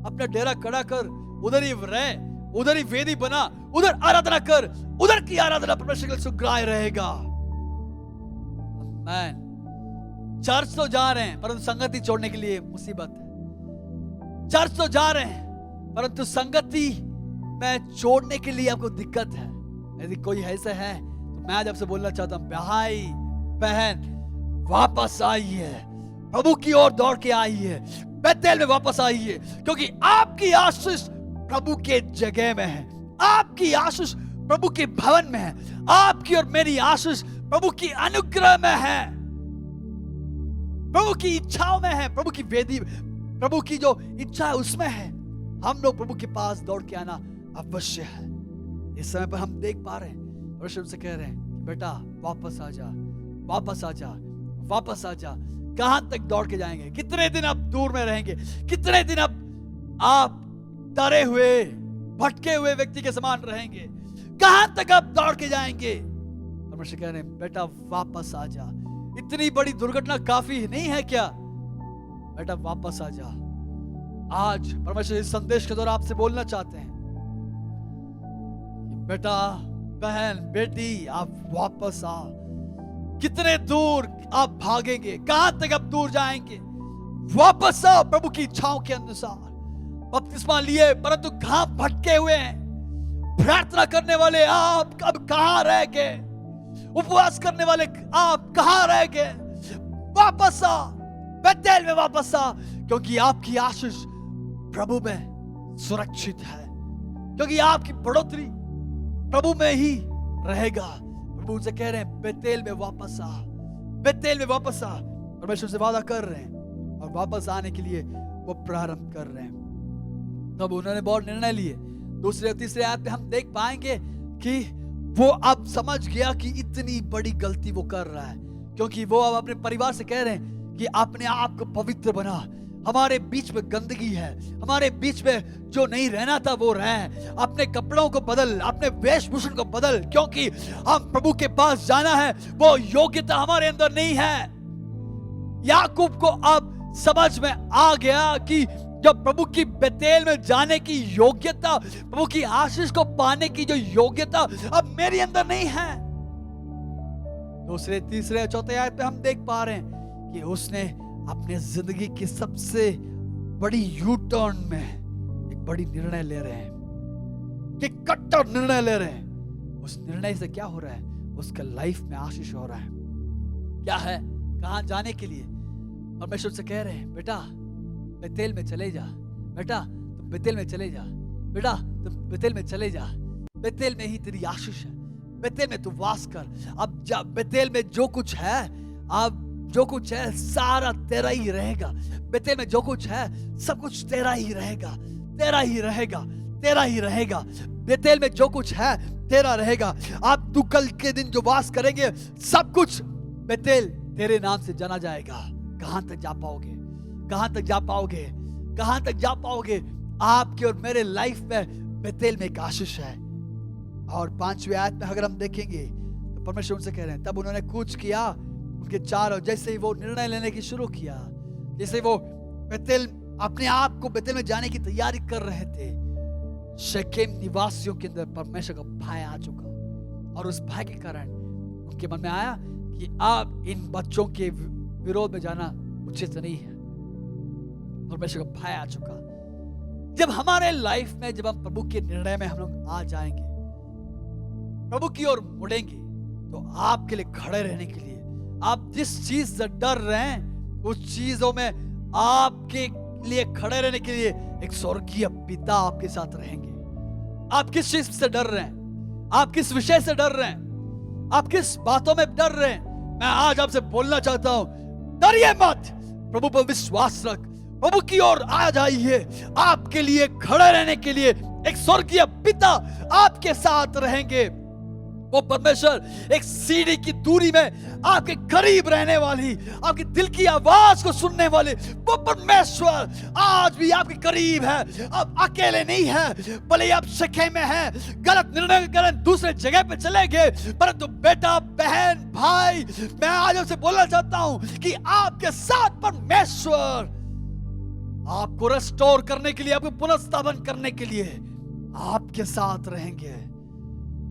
अपना डेरा खड़ा कर, उधर ही रह, उधर ही वेदी बना, उधर आराधना कर, उधर की आराधना परमेश्वर के लिए सुग्राह्य रहेगा। आमीन। चर्च तो जा रहे हैं परंतु संगति छोड़ने के लिए मुसीबत है। चर्च तो जा रहे हैं परंतु संगति में छोड़ने के लिए आपको दिक्कत है। यदि कोई ऐसा है तो मैं आज आपसे बोलना चाहता हूं, भाई बहन वापस आइए, प्रभु की ओर दौड़ के आइए, बेतेल में वापस आइए, क्योंकि आपकी आशीष प्रभु के जगह में है, आपकी आशीष प्रभु के भवन में है, आपकी और मेरी आशीष प्रभु की अनुग्रह में है, प्रभु की इच्छाओं में है, प्रभु की वेदी, प्रभु की जो इच्छा है उसमें है। हम लोग प्रभु के पास दौड़ के आना अवश्य है। इस समय पर हम देख पा रहे हैं परमेश्वर से कह रहे हैं कि बेटा वापस आ जा, वापस आ जा, वापस आ जा। कहां तक दौड़ के जाएंगे? कितने दिन आप दूर में रहेंगे? कितने दिन आप डरे हुए भटके हुए व्यक्ति के समान रहेंगे? कहां तक आप दौड़ के जाएंगे? परमेश्वर कह रहे हैं बेटा वापस आ जा। इतनी बड़ी दुर्घटना काफी नहीं है क्या? बेटा वापस आ जा। आज परमेश्वर इस संदेश के द्वारा आपसे बोलना चाहते हैं कि बेटा बहन बेटी आप वापस आ। कितने दूर आप भागेंगे? कहां तक आप दूर जाएंगे? वापस आओ प्रभु की इच्छाओं के अनुसार। बपतिस्मा लिए परंतु कहां भटके हुए हैं? प्रार्थना करने वाले आप अब कहां रह गए? उपवास करने वाले आप कहां रह गए? वापस आ, बेतेल में वापस आ, क्योंकि आपकी आशीष प्रभु में सुरक्षित है, क्योंकि आपकी बढ़ोतरी प्रभु में ही रहेगा। प्रभु से कह रहे हैं बेतेल में वापस आ, बेतेल में वापस आ। परमेश्वर से वादा कर रहे हैं और वापस आने के लिए वो प्रारंभ कर रहे हैं। तब उन्होंने बहुत निर्णय लिए। दूसरे और तीसरे आयत में हम देख पाएंगे कि वो अब समझ गया कि इतनी बड़ी गलती वो कर रहा है, क्योंकि वो अब अपने परिवार से कह रहे हैं कि अपने आप को पवित्र बना। हमारे बीच में गंदगी है, हमारे बीच में जो नहीं रहना था वो रहे। अपने कपड़ों को बदल, अपने वेशभूषण को बदल, क्योंकि हम प्रभु के पास जाना है। वो योग्यता हमारे अंदर नहीं है। याकूब को अब समझ में आ गया कि जब प्रभु की बेतेल में जाने की योग्यता, प्रभु की आशीष को पाने की जो योग्यता अब मेरे अंदर नहीं है। दूसरे तीसरे चौथे आयत पे हम देख पा रहे हैं कि उसने अपने जिंदगी की सबसे बड़ी यू टर्न में एक बड़ी निर्णय ले रहे हैं, कि कट्टर निर्णय ले रहे हैं। उस निर्णय से क्या हो रहा है? उसका लाइफ में आशीष हो रहा है। क्या है? कहां जाने के लिए परमेश्वर से कह रहे हैं बेटा बेतेल में चले जा, बेटा तुम बेतेल में चले जा, बेटा तुम बेतेल में चले जा। बेतेल में ही तेरी आशीष है, बेतेल में तू वास कर। अब जा, बेतेल में जो कुछ है, अब जो कुछ है सारा तेरा ही रहेगा। बेतेल में जो कुछ है सब कुछ तेरा ही रहेगा, तेरा ही रहेगा, तेरा ही रहेगा। बेतेल में जो कुछ है तेरा रहेगा। आप तू कल के दिन जो वास करेंगे सब कुछ बेतेल तेरे नाम से जाना जाएगा। कहां तक जा पाओगे? कहां तक जा पाओगे? कहां तक जा पाओगे? आपके और मेरे लाइफ में बेतेल में एक आशीष है। और 5वें आयत में अगर हम देखेंगे तो परमेश्वर उनसे कह रहे हैं तब उन्होंने कूच किया उनके चारों। जैसे ही वो निर्णय लेने की शुरू किया, जैसे वो बेतेल अपने आप को बेतेल में जाने की तैयारी कर रहे थे, शेकेम निवासियों के अंदर परमेश्वर का भय आ चुका। और उस भय के कारण उनके मन में आया कि अब इन बच्चों के विरोध में जाना उचित नहीं है। परमेश्वर का भय आ चुका। जब हमारे लाइफ में जब हम प्रभु के निर्णय में हम लोग आ जाएंगे, प्रभु की ओर मुड़ेंगे तो आपके लिए खड़े रहने के लिए, आप जिस चीज से डर रहे हैं उस चीजों में आपके लिए खड़े रहने के लिए एक स्वर्गीय पिता आपके साथ रहेंगे। आप किस चीज से डर रहे हैं? आप किस विषय से डर रहे हैं? आप किस बातों में डर रहे हैं? मैं आज आपसे बोलना चाहता हूं, डरिए मत, प्रभु पर विश्वास रख, प्रभु की ओर आ जाइए। आपके लिए खड़े रहने के लिए एक स्वर्गीय पिता आपके साथ रहेंगे। वो परमेश्वर एक सीढ़ी की दूरी में आपके करीब रहने वाली, आपके दिल की आवाज को सुनने वाले वो परमेश्वर आज भी आपके करीब है। आप अकेले नहीं है, भले आप शके में हैं, गलत निर्णय के कारण दूसरे जगह पे चले गए, परंतु बेटा, बहन, भाई, मैं आज आपसे बोलना चाहता हूं कि आपके साथ परमेश्वर आपको रेस्टोर करने के लिए, आपको पुनर्स्थापन करने के लिए आपके साथ रहेंगे।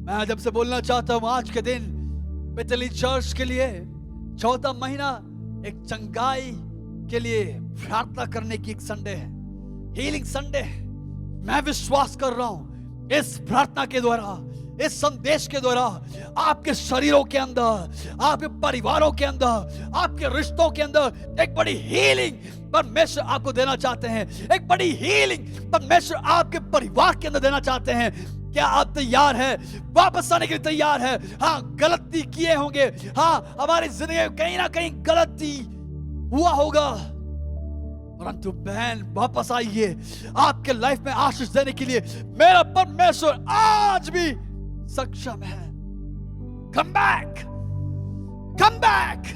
मैं आज आपसे बोलना चाहता हूं, आज के दिन बेतली चर्च के लिए 14 महीना एक चंगाई के लिए प्रार्थना करने की एक संडे है, हीलिंग संडे। मैं विश्वास कर रहा हूं इस प्रार्थना के द्वारा, इस संदेश के द्वारा आपके शरीरों के अंदर, आपके परिवारों के अंदर, आपके रिश्तों के अंदर एक बड़ी हीलिंग परमेश्वर आपको देना चाहते हैं। एक बड़ी हीलिंग परमेश्वर आपके परिवार के अंदर देना चाहते हैं। क्या आप तैयार हैं? वापस आने के लिए तैयार है? हाँ, गलती किए होंगे, हाँ, हमारी जिंदगी में कहीं ना कहीं गलती हुआ होगा, परंतु बहन वापस आइए। आपके लाइफ में आशीष देने के लिए मेरा परमेश्वर आज भी सक्षम है। Come back, come back,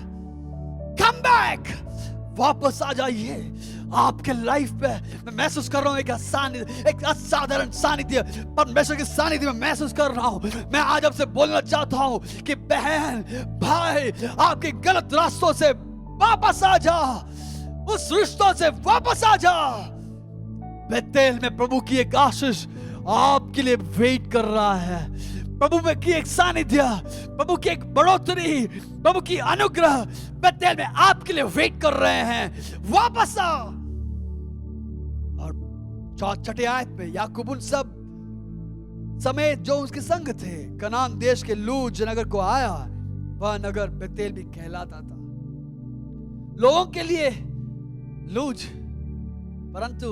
come back, वापस आ जाइए। आपके लाइफ पे मैं महसूस कर रहा हूं एक असाधारण सानिध्य, परमेश्वर के सानिध्य में महसूस कर रहा हूं। मैं आज आपसे बोलना चाहता हूं कि बहन, भाई, आपके गलत रास्तों से वापस आ जा, उस रिश्तों से वापस आ जा। बेतेल में प्रभु की एक आशीष आपके लिए वेट कर रहा है। प्रभु में की एक सानिध्य, प्रभु की एक बढ़ोतरी, प्रभु की अनुग्रह बेतेल में आपके लिए वेट कर रहे हैं। वापस आ। और छठे आयत में याकूब उन सब समेत जो उसके संग थे कनान देश के लूज नगर को आया। वह नगर बेतेल भी कहलाता था, लोगों के लिए लूज, परंतु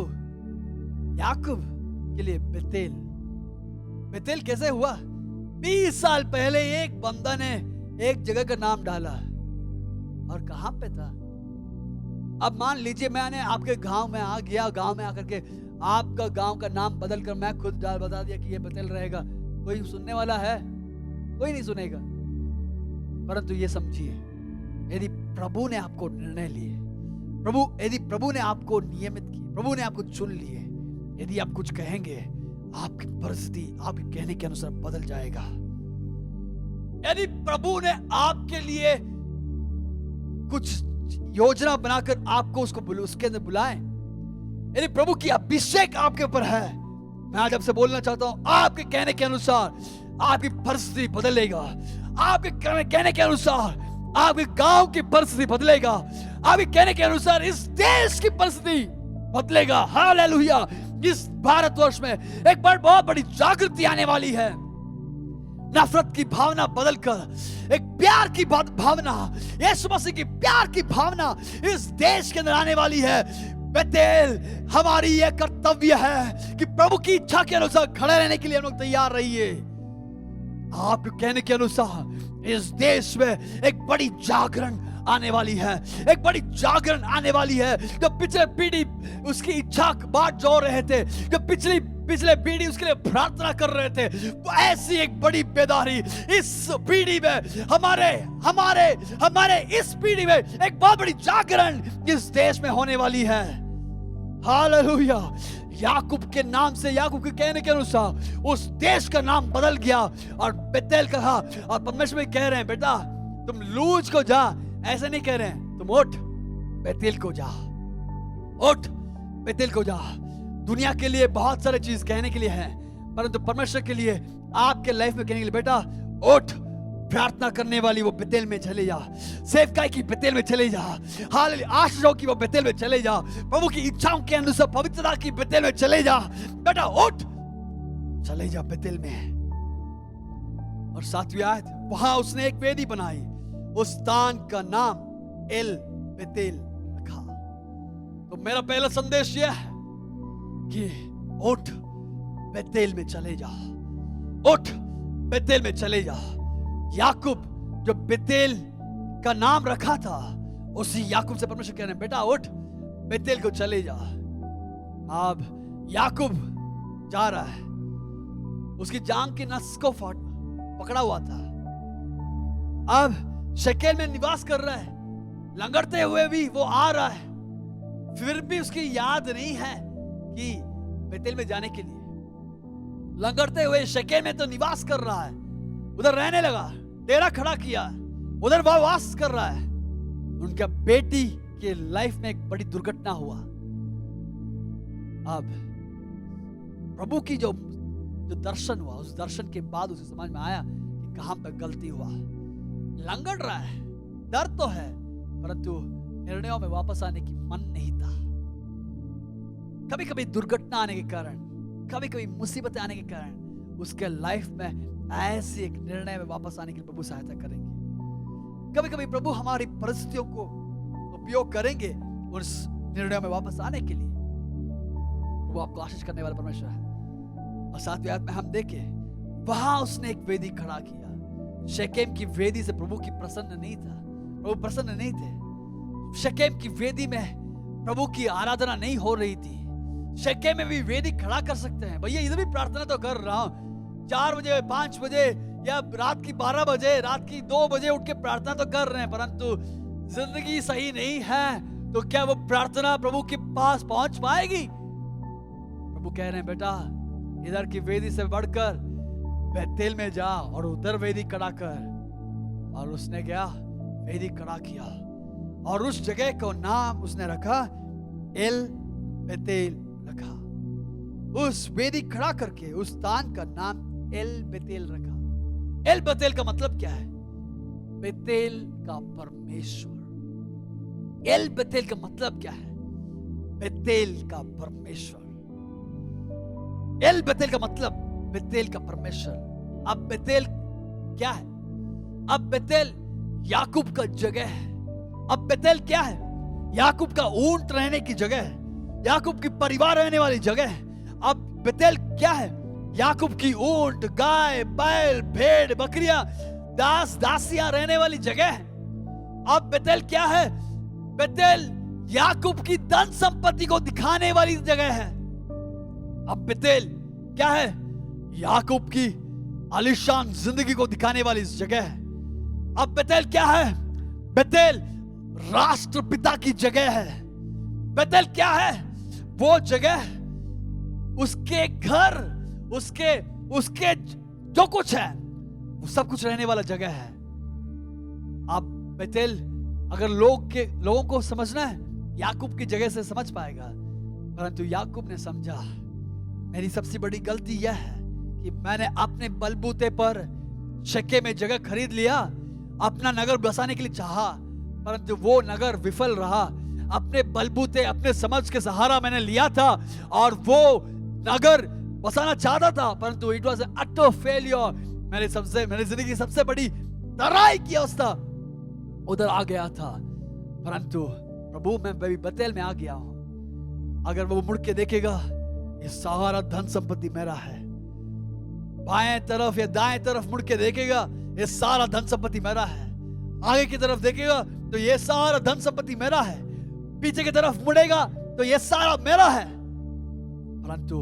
याकूब के लिए बेतेल। बेतेल कैसे हुआ? 20 साल पहले एक बंदा ने एक जगह का नाम डाला, और कहां पे था? अब मान लीजिए मैंने आपके गांव में आ गया, गांव में आकर के आपका गांव का नाम बदल कर मैं खुद बता दिया कि ये बेतेल रहेगा। कोई सुनने वाला है? कोई नहीं सुनेगा। परंतु ये समझिए, यदि प्रभु ने आपको निर्णय लिए, यदि प्रभु ने आपको नियमित किए, प्रभु ने आपको चुन लिए, यदि आप कुछ कहेंगे, आपकी परिस्थिति आपके कहने के अनुसार बदल जाएगा। यदि प्रभु ने आपके लिए कुछ योजना बनाकर आपको उसके अंदर बुलाए, यदि प्रभु की अभिषेक आपके ऊपर है, मैं आज आपसे बोलना चाहता हूं, आपके कहने के अनुसार आपकी परिस्थिति बदलेगा। आपके कहने के अनुसार आपके गांव की परिस्थिति बदलेगा। आपके कहने के अनुसार इस देश की परिस्थिति बदलेगा। हालेलुया। इस भारतवर्ष में एक बहुत बड़ी जागृति आने वाली है। नफरत की भावना बदलकर एक प्यार की भावना, यीशु मसीह की प्यार की भावना इस देश के अंदर आने वाली है। बेतेल, हमारी यह कर्तव्य है कि प्रभु की इच्छा के अनुसार खड़े रहने के लिए हम लोग तैयार रहिए। आप कहने के अनुसार इस देश में एक बड़ी जागरण आने वाली है, एक बड़ी जागरण आने वाली है। जो पिछले पीढ़ी उसकी इच्छा बात जोड़ रहे थे, जो पिछले पीढ़ी उसके लिए प्रार्थना कर रहे थे, वो ऐसी एक बड़ी बेदारी इस पीढ़ी में, हमारे इस पीढ़ी में एक बहुत बड़ी जागरण इस देश में होने वाली है। हालेलुया। याकूब के नाम से, याकूब के कहने के अनुसार उस देश का नाम बदल गया और बेतेल कहा। और परमेश्वर भी कह रहे हैं, बेटा तुम लूज को जा, ऐसे नहीं कह रहे हैं, तुम उठ बेतेल को जा, उठ बेतेल को जा। दुनिया के लिए बहुत सारे चीज कहने के लिए है, परंतु परमेश्वर के लिए आपके लाइफ में कहने के लिए, बेटा उठ, प्रार्थना करने वाली वो बेतेल में चले जा, सेवकाई की बेतेल में चले जा, हालेलुया, आशीषों की वो बेतेल में चले जा, प्रभु की इच्छाओं के अनुसार पवित्रता की बेतेल में चले जा। बेटा उठ, चले जा बेतेल में। और 7वीं आयत, वहां उसने एक वेदी बनाई, उस स्थान का नाम एल बेतेल रखा। तो मेरा पहला संदेश यह है कि उठ बेतेल में चले जा, उठ बेतेल में चले जा। याकूब जो बेतेल का नाम रखा था, उसी याकूब से परमेश्वर कह रहे हैं, बेटा उठ बेतेल को चले जा। अब याकूब जा रहा है, उसकी जांग की नस को पकड़ा हुआ था। अब शेकेल में निवास कर रहा है, लंगड़ते हुए भी वो आ रहा है, फिर भी उसकी याद नहीं है कि बेतेल में जाने के लिए। लंगड़ते हुए शेकेल में तो निवास कर रहा है, उधर रहने लगा, डेरा खड़ा किया, उधर वह वास कर रहा है। उनका बेटी के लाइफ में एक बड़ी दुर्घटना हुआ। अब प्रभु की जो दर्शन हुआ, उस दर्शन के बाद उसे समझ में आया कि कहां पर गलती हुआ। लंगड़ रहा है, डर तो है, परंतु निर्णयों में वापस आने की मन नहीं था। कभी कभी दुर्घटना आने के कारण, कभी कभी मुसीबतें आने के कारण उसके लाइफ में ऐसे एक निर्णय में वापस आने के लिए प्रभु सहायता करेंगे। कभी कभी प्रभु हमारी परिस्थितियों को उपयोग करेंगे उस निर्णयों में वापस आने के लिए। प्रभु आपको आशीष करने वाला परमेश्वर है। और 7वीं आयत में हम देखें, वहां उसने एक वेदी खड़ा किया। शेकेम की वेदी से प्रभु की प्रसन्न नहीं था, प्रभु प्रसन्न नहीं थे। शेकेम की वेदी में प्रभु की आराधना नहीं हो रही थी। शेकेम में भी वेदी खड़ा कर सकते हैं, भैया इधर भी प्रार्थना तो कर रहा हूं, 4 बजे 5 बजे या रात की 12 बजे, रात की 2 बजे उठ के प्रार्थना तो कर रहे हैं, परंतु जिंदगी सही नहीं है तो क्या वो प्रार्थना प्रभु के पास पहुंच पाएगी? प्रभु कह रहे हैं, बेटा इधर की वेदी से बढ़कर बेतेल में जा और उधर वेदी खड़ा कर। और उसने क्या वेदी खड़ा किया और उस जगह को नाम उसने रखा एल बेतेल रखा। उस वेदी खड़ा करके उस स्थान का नाम एल बेतेल रखा। एल बेतेल का मतलब क्या है? बेतेल का परमेश्वर। एल बेतेल का मतलब क्या है? बेतेल का परमेश्वर। एल बेतेल का मतलब बेतेल का परमेश्वर। अब बेतेल क्या है? अब बेतेल याकूब का जगह है। अब बेतेल क्या है? याकूब का ऊंट रहने की जगह है, याकूब की परिवार रहने वाली जगह है। अब बेतेल क्या है? याकूब की ऊंट, गाय, बैल, भेड़, बकरियां, दास दासियां रहने वाली जगह है। अब बेतेल क्या है? बेतेल याकूब की धन संपत्ति को दिखाने वाली जगह है। अब बेतेल क्या है? याकूब की आलीशान जिंदगी को दिखाने वाली जगह है। अब बेतेल क्या है? बेतेल राष्ट्रपिता की जगह है। बेतेल क्या है? वो जगह, उसके घर, उसके जो कुछ है वो सब कुछ रहने वाला जगह है। अब बेतेल अगर लोगों को समझना है, याकूब की जगह से समझ पाएगा, परंतु याकूब ने समझा मेरी सबसे बड़ी गलती यह है कि मैंने अपने बलबूते पर शके में जगह खरीद लिया, अपना नगर बसाने के लिए चाहा, परंतु वो नगर विफल रहा। अपने बलबूते, अपने समझ के सहारा मैंने लिया था और वो नगर बसाना चाहता था, परंतु it was an utter failure. मेरी जिंदगी की सबसे बड़ी तराई की अवस्था उधर आ गया था। परंतु प्रभु मैं बेतेल में आ गया हूं। अगर वो मुड़ के देखेगा, ये सारा धन संपत्ति मेरा है। बाएं तरफ या दाएं तरफ मुड़ के देखेगा, ये सारा धन संपत्ति मेरा है। आगे की तरफ देखेगा तो ये सारा धन संपत्ति मेरा है। पीछे की तरफ मुड़ेगा तो ये सारा मेरा है। परंतु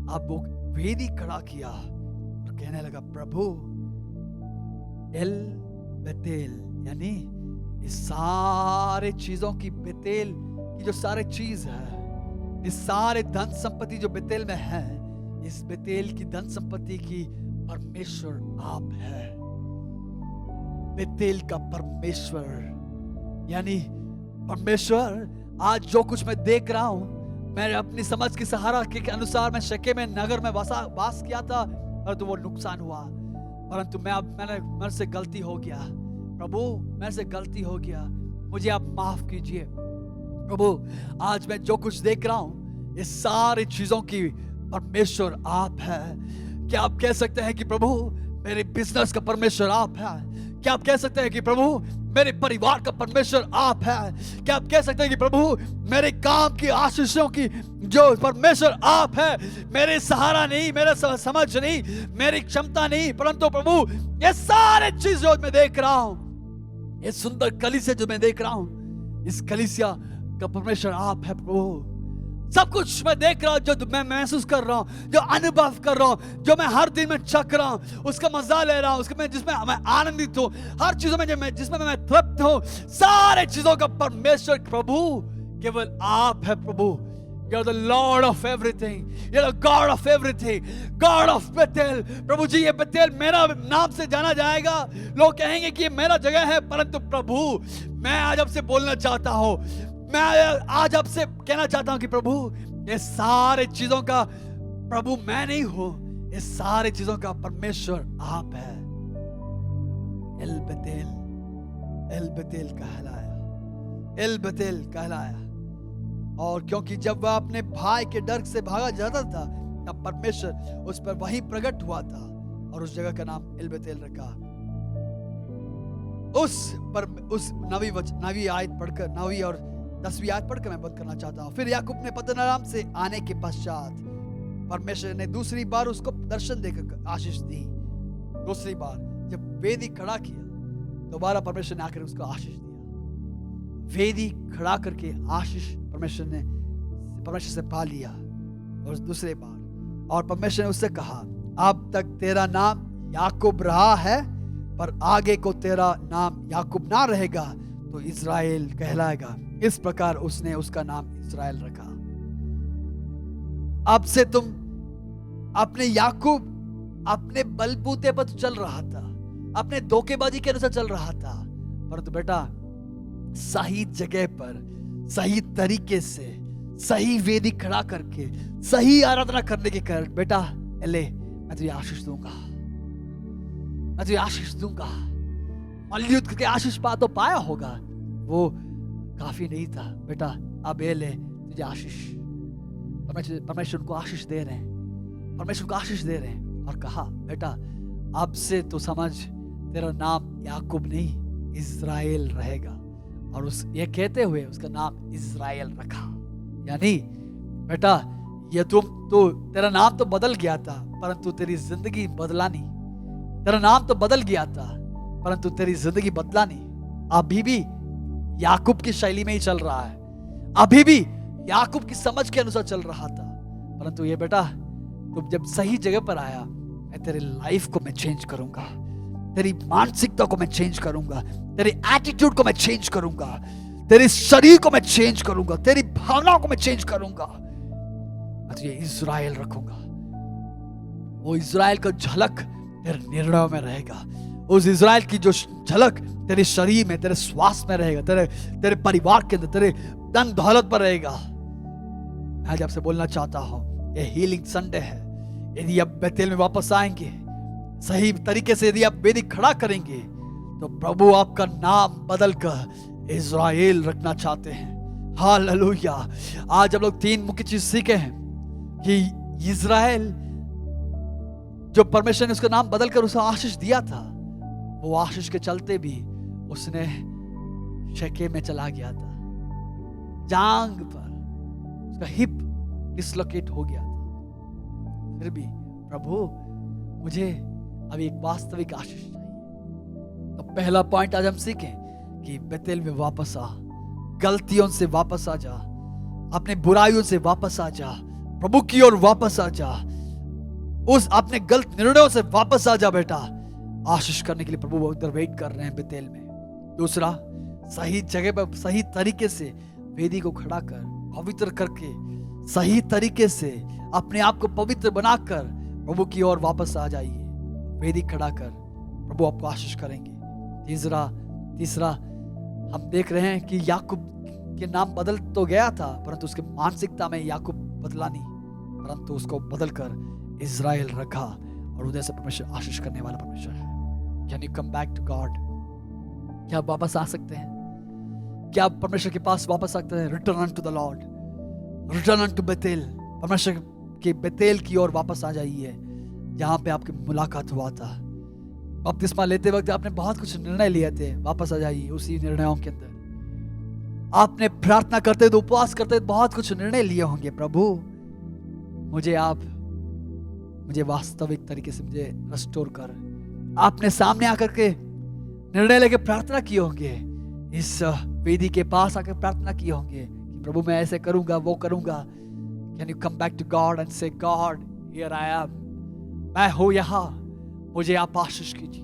अब वो वेदी खड़ा किया और कहने लगा, प्रभु एल बेतेल, यानी इस सारे चीजों की, बेतेल की जो सारे चीज है, इस सारे धन संपत्ति जो बेतेल में है, इस बेतेल की धन संपत्ति की परमेश्वर आप है। बेतेल का परमेश्वर, यानी परमेश्वर आज जो कुछ मैं देख रहा हूं, मैं अपनी समझ की सहारा के अनुसार मैं शके में नगर में वास किया था, परंतु वो नुकसान हुआ। परंतु मेरे से गलती हो गया प्रभु, मेरे से गलती हो गया, मुझे आप माफ कीजिए प्रभु। आज मैं जो कुछ देख रहा हूं, ये सारी चीजों की परमेश्वर आप है। क्या आप कह सकते हैं कि प्रभु मेरे बिजनेस का परमेश्वर आप है। क्या आप कह सकते हैं कि प्रभु मेरे परिवार का परमेश्वर आप है? क्या आप कह सकते हैं कि प्रभु मेरे काम की आशीषों की जो परमेश्वर आप है? मेरे सहारा नहीं, मेरा समझ नहीं, मेरी क्षमता नहीं, परंतु प्रभु ये सारे चीज जो मैं देख रहा हूं, ये सुंदर कलीसिया जो मैं देख रहा हूं, इस कलीसिया का परमेश्वर आप है प्रभु। सब कुछ मैं देख रहा हूं, जो मैं महसूस कर रहा हूं, जो अनुभव कर रहा हूं, जो मैं हर दिन में चख रहा हूं, उसका मजा ले रहा हूं, उसके जिसमें मैं आनंदित हूं, हर चीजों में जिसमें मैं तृप्त हूं, सारे चीजों का परमेश्वर प्रभु केवल आप है प्रभु। You're the Lord of everything. You're the God of everything. God of Bethel. प्रभु जी, ये बेतेल मेरा नाम से जाना जाएगा, लोग कहेंगे कि ये मेरा जगह है, परंतु प्रभु मैं आज आपसे बोलना चाहता हूं, मैं आज आपसे कहना चाहता हूं कि प्रभु ये सारे चीजों का प्रभु मैं नहीं हूं, ये सारे चीजों का परमेश्वर आप है। एल बेतेल कहलाया, एल बेतेल कहलाया। और क्योंकि जब वह अपने भाई के डर से भागा जाता था, तब परमेश्वर उस पर वही प्रकट हुआ था और उस जगह का नाम एल बेतेल रखा। उस नवी आयत पढ़कर, 9वीं और 10वीं आयत पढ़कर मैं बंद करना चाहता हूँ। फिर याकूब ने पद्दनराम से आने के पश्चात परमेश्वर ने दूसरी बार उसको दर्शन देकर आशीष दी। दूसरी बार जब वेदी खड़ा किया, दोबारा परमेश्वर ने आकर उसको आशीष दिया। वेदी खड़ा करके आशीष परमेश्वर से पा लिया। और दूसरे बार और परमेश्वर ने उससे कहा, अब तक तेरा नाम याकूब रहा है, पर आगे को तेरा नाम याकूब ना रहेगा, तो इज़राइल कहलाएगा। इस प्रकार उसने उसका नाम इज़राइल रखा। अब से तुम अपने याकूब अपने बलबूते पर चल रहा था, अपने धोखेबाजी के अनुसार चल रहा था, परंतु बेटा सही जगह पर सही तरीके से सही वेदी खड़ा करके सही आराधना करने के कारण बेटा एले मैं तुझे आशीष दूंगा, मैं तुझे आशीष दूंगा। मलयुद्ध करके आशीष पा तो पाया होगा, वो काफी नहीं था बेटा। अब एले तुझे आशीष, परमेश्वर उनको आशीष दे रहे हैं, परमेश्वर को आशीष दे रहे हैं। और कहा बेटा अब से तो समझ तेरा नाम याकूब नहीं इज़राइल रहेगा। और उस ये कहते हुए उसका नाम इज़राइल रखा। यानी बेटा ये तो तेरा नाम तो बदल गया था, परंतु तेरी जिंदगी बदला नहीं। तेरा नाम तो बदल गया था, परंतु तेरी जिंदगी बदला नहीं। अभी भी याकूब की शैली में ही चल रहा है, अभी भी याकूब की समझ के अनुसार चल रहा था। परंतु ये बेटा तुम जब सही जगह पर आया, मैं तेरे लाइफ को मैं चेंज करूंगा, तेरी मानसिकता को मैं चेंज करूंगा, तेरी एटीट्यूड को मैं चेंज करूंगा, तेरे शरीर को मैं चेंज करूंगा, तेरी भावनाओं को मैं चेंज करूंगा। मैं तुझे इज़राइल रखूंगा। वो इज़राइल का झलक तेरे निर्णयों में रहेगा, उस इज़राइल की जो झलक तेरे शरीर में, तेरे स्वास्थ्य में रहेगा, तेरे परिवार के अंदर, तेरे धन दौलत पर रहेगा। मैं आज आपसे बोलना चाहता हूं, ये हीलिंग संडे है। यदि आप बेतेल में वापस आएंगे, सही तरीके से यदि आप वेदी खड़ा करेंगे, तो प्रभु आपका नाम बदलकर इज़राइल रखना चाहते हैं। हालेलुया। आज हम लोग 3 मुख्य चीज सीखे हैं कि इज़राइल जो परमेश्वर ने उसका नाम बदलकर उसे आशीष दिया था, वो आशीष के चलते भी उसने शके में चला गया था, जांग पर उसका हिप डिसलोकेट हो गया था। फिर भी प्रभु मुझे अभी एक वास्तविक आशीष चाहिए। तो पहला पॉइंट आज हम सीखें कि बेतेल में वापस आ, गलतियों से वापस आ जा, अपने बुराइयों से वापस आ जा, प्रभु की ओर वापस आ जा, उस अपने गलत निर्णयों से वापस आ जा बेटा। आशीष करने के लिए प्रभु उधर वेट कर रहे हैं बेतेल में। दूसरा, सही जगह पर सही तरीके से वेदी को खड़ा कर, पवित्र करके, सही तरीके से अपने आप को पवित्र बनाकर प्रभु की ओर वापस आ जाइए। वेदी खड़ा कर, प्रभु आपको आशीष करेंगे। तीसरा हम देख रहे हैं कि याकूब के नाम बदल तो गया था, परंतु उसके मानसिकता में याकूब बदला नहीं, परंतु उसको बदलकर इज़राइल रखा। और उधर से परमेश्वर आशीष करने वाला परमेश्वर है। Can you come back to God? क्या आप वापस आ सकते हैं? क्या आप परमेश्वर के पास वापस आ सकते हैं? Return to the Lord, return to Bethel. परमेश्वर के बेतेल की ओर वापस आ जाइए, जहां पे आपकी मुलाकात हुआ था, बपतिस्मा लेते वक्त आपने बहुत कुछ निर्णय लिए थे, वापस आ जाइए उसी निर्णयों के अंदर। आपने प्रार्थना करते हुए, उपवास करते हुए बहुत कुछ निर्णय लिए होंगे। प्रभु मुझे वास्तविक तरीके से मुझे रिस्टोर कर। आपने सामने आकर के निर्णय लेके प्रार्थना किए होंगे, इस वेदी के पास आकर प्रार्थना किए होंगे कि प्रभु मैं ऐसे करूंगा, वो करूंगा। Can you come back to God and say God here I am, मैं हूं यहाँ, मुझे आप आशीष कीजिए।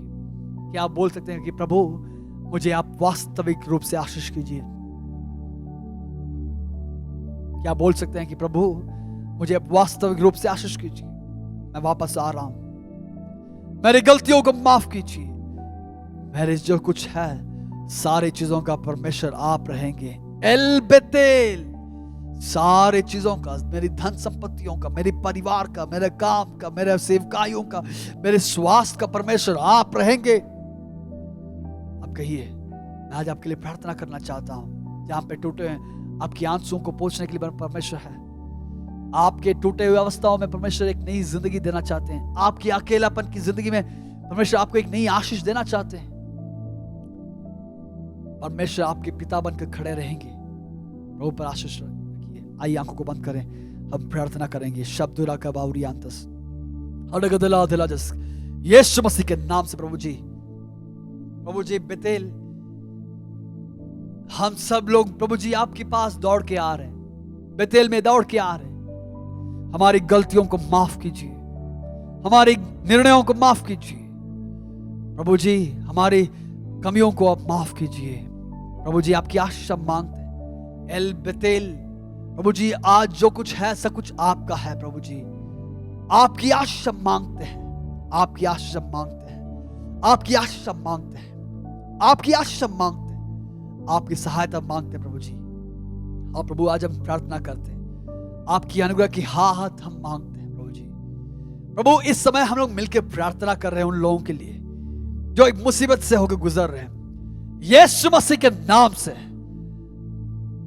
क्या आप बोल सकते हैं कि प्रभु मुझे आप वास्तविक रूप से आशीष कीजिए? क्या बोल सकते हैं कि प्रभु मुझे आप वास्तविक रूप से आशीष कीजिए, मैं वापस आ रहा हूं, मेरी गलतियों को माफ कीजिए, मेरे जो कुछ है सारी चीजों का परमेश्वर आप रहेंगे। एल बेतेल, सारे चीजों का, मेरी धन संपत्तियों का, मेरे परिवार का, मेरे काम का, मेरे सेवकाइयों का, मेरे स्वास्थ्य का परमेश्वर आप रहेंगे। आप कहिए, मैं आज आपके लिए प्रार्थना करना चाहता हूं। जहां पे टूटे हैं आपकी आंसुओं को पोंछने के लिए परमेश्वर है। आपके टूटे हुए अवस्थाओं में परमेश्वर एक नई जिंदगी देना चाहते हैं। आपकी अकेलापन की जिंदगी में परमेश्वर आपको एक नई आशीष देना चाहते हैं। परमेश्वर आपके पिता बनकर खड़े रहेंगे, प्रभु पर आशीष रखिए। आइए आंखों को बंद करें, हम प्रार्थना करेंगे। शब्दुरा का बाउरी अंतस अडगदला दिलाजस यीशु मसीह के नाम से प्रभु जी बेतेल, हम सब लोग प्रभु जी आपके पास दौड़ के आ रहे हैं, बेतेल में दौड़ के आ रहे हैं। हमारी गलतियों को माफ कीजिए, हमारी निर्णयों को माफ कीजिए प्रभु जी, हमारी कमियों को आप माफ कीजिए प्रभु जी। आपकी आशीष मांगते हैं। एल बेतेल प्रभु जी, आज जो कुछ है सब कुछ आपका है प्रभु जी। आपकी आशीष मांगते हैं, आपकी आशीष मांगते हैं, आपकी आशीष मांगते हैं, आपकी आशीष मांगते हैं, आपकी सहायता मांगते हैं प्रभु जी। और प्रभु आज हम प्रार्थना करते हैं, आपकी अनुग्रह की हाथ हम मांगते हैं प्रभु जी। प्रभु इस समय हम लोग मिलकर प्रार्थना कर रहे हैं उन लोगों के लिए जो एक मुसीबत से होकर गुजर रहे हैं। यीशु मसीह के नाम से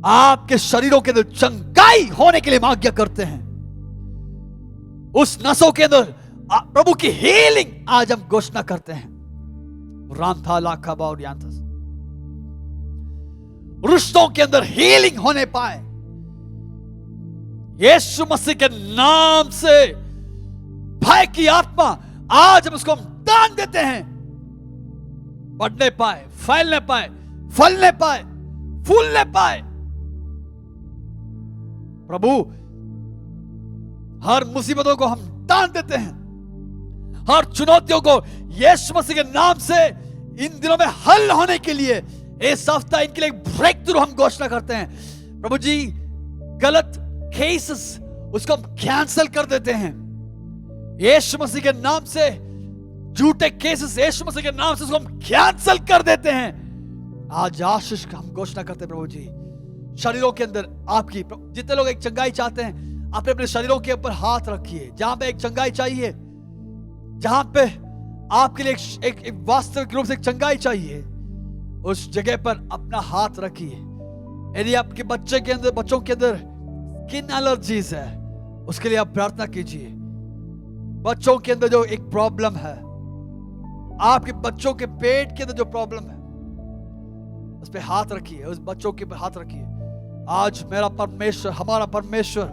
आपके शरीरों के अंदर चंगाई होने के लिए हम आज्ञा करते हैं। उस नसों के अंदर प्रभु की हीलिंग आज हम घोषणा करते हैं। रिश्तों के अंदर हीलिंग होने पाए यीशु मसीह के नाम से। भय की आत्मा आज हम उसको दान देते हैं, बढ़ने पाए, फैलने पाए, फलने पाए, फूलने पाए। प्रभु हर मुसीबतों को हम दान देते हैं, हर चुनौतियों को यीशु मसीह के नाम से इन दिनों में हल होने के लिए इस हफ्ता इनके लिए ब्रेक थ्रू हम घोषणा करते हैं। प्रभु जी गलत केसेस उसको हम कैंसिल कर देते हैं यीशु मसीह के नाम से। झूठे केसेस यीशु मसीह के नाम से उसको हम कैंसिल कर देते हैं। आज आशीष का हम घोषणा करते हैं प्रभु जी। शरीरों के अंदर आपकी, जितने लोग एक चंगाई चाहते हैं अपने अपने शरीरों के ऊपर हाथ रखिए। जहां पे एक चंगाई चाहिए, जहां पे आपके लिए एक वास्तविक रूप से एक चंगाई चाहिए, उस जगह पर अपना हाथ रखिए। यदि आपके बच्चों के अंदर स्किन एलर्जीज है, उसके लिए आप प्रार्थना कीजिए। बच्चों के अंदर जो एक प्रॉब्लम है, आपके बच्चों के पेट के अंदर जो प्रॉब्लम है, उस पे हाथ रखिए, उस बच्चों के पे हाथ रखिए। आज मेरा परमेश्वर, हमारा परमेश्वर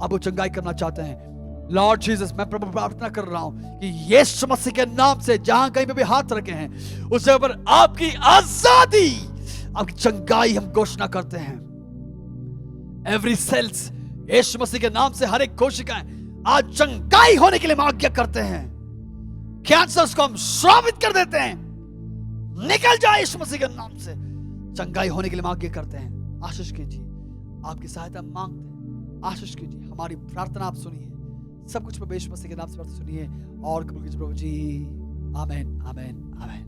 आपको चंगाई करना चाहते हैं। लॉर्ड जीसस, मैं प्रभु प्रार्थना कर रहा हूं कि यीशु मसीह के नाम से जहां कहीं पे भी हाथ रखे हैं उस जगह पर आपकी आजादी, आपकी चंगाई हम घोषणा करते हैं। एवरी सेल्स, यीशु मसीह के नाम से हर एक कोशिकाएं आज चंगाई होने के लिए हम आज्ञा करते हैं। कैंसर्स को हम श्रापित कर देते हैं, निकल जाए यीशु मसीह के नाम से। चंगाई होने के लिए हम आज्ञा करते हैं। आशीष कीजिए, आपकी सहायता मांगते हैं। आशीष कीजिए, हमारी प्रार्थना आप सुनिए। सब कुछ प्रभु यीशु मसीह के नाम से सुनिए और कबूल कीजिए प्रभु जी। आमीन, आमीन, आमीन।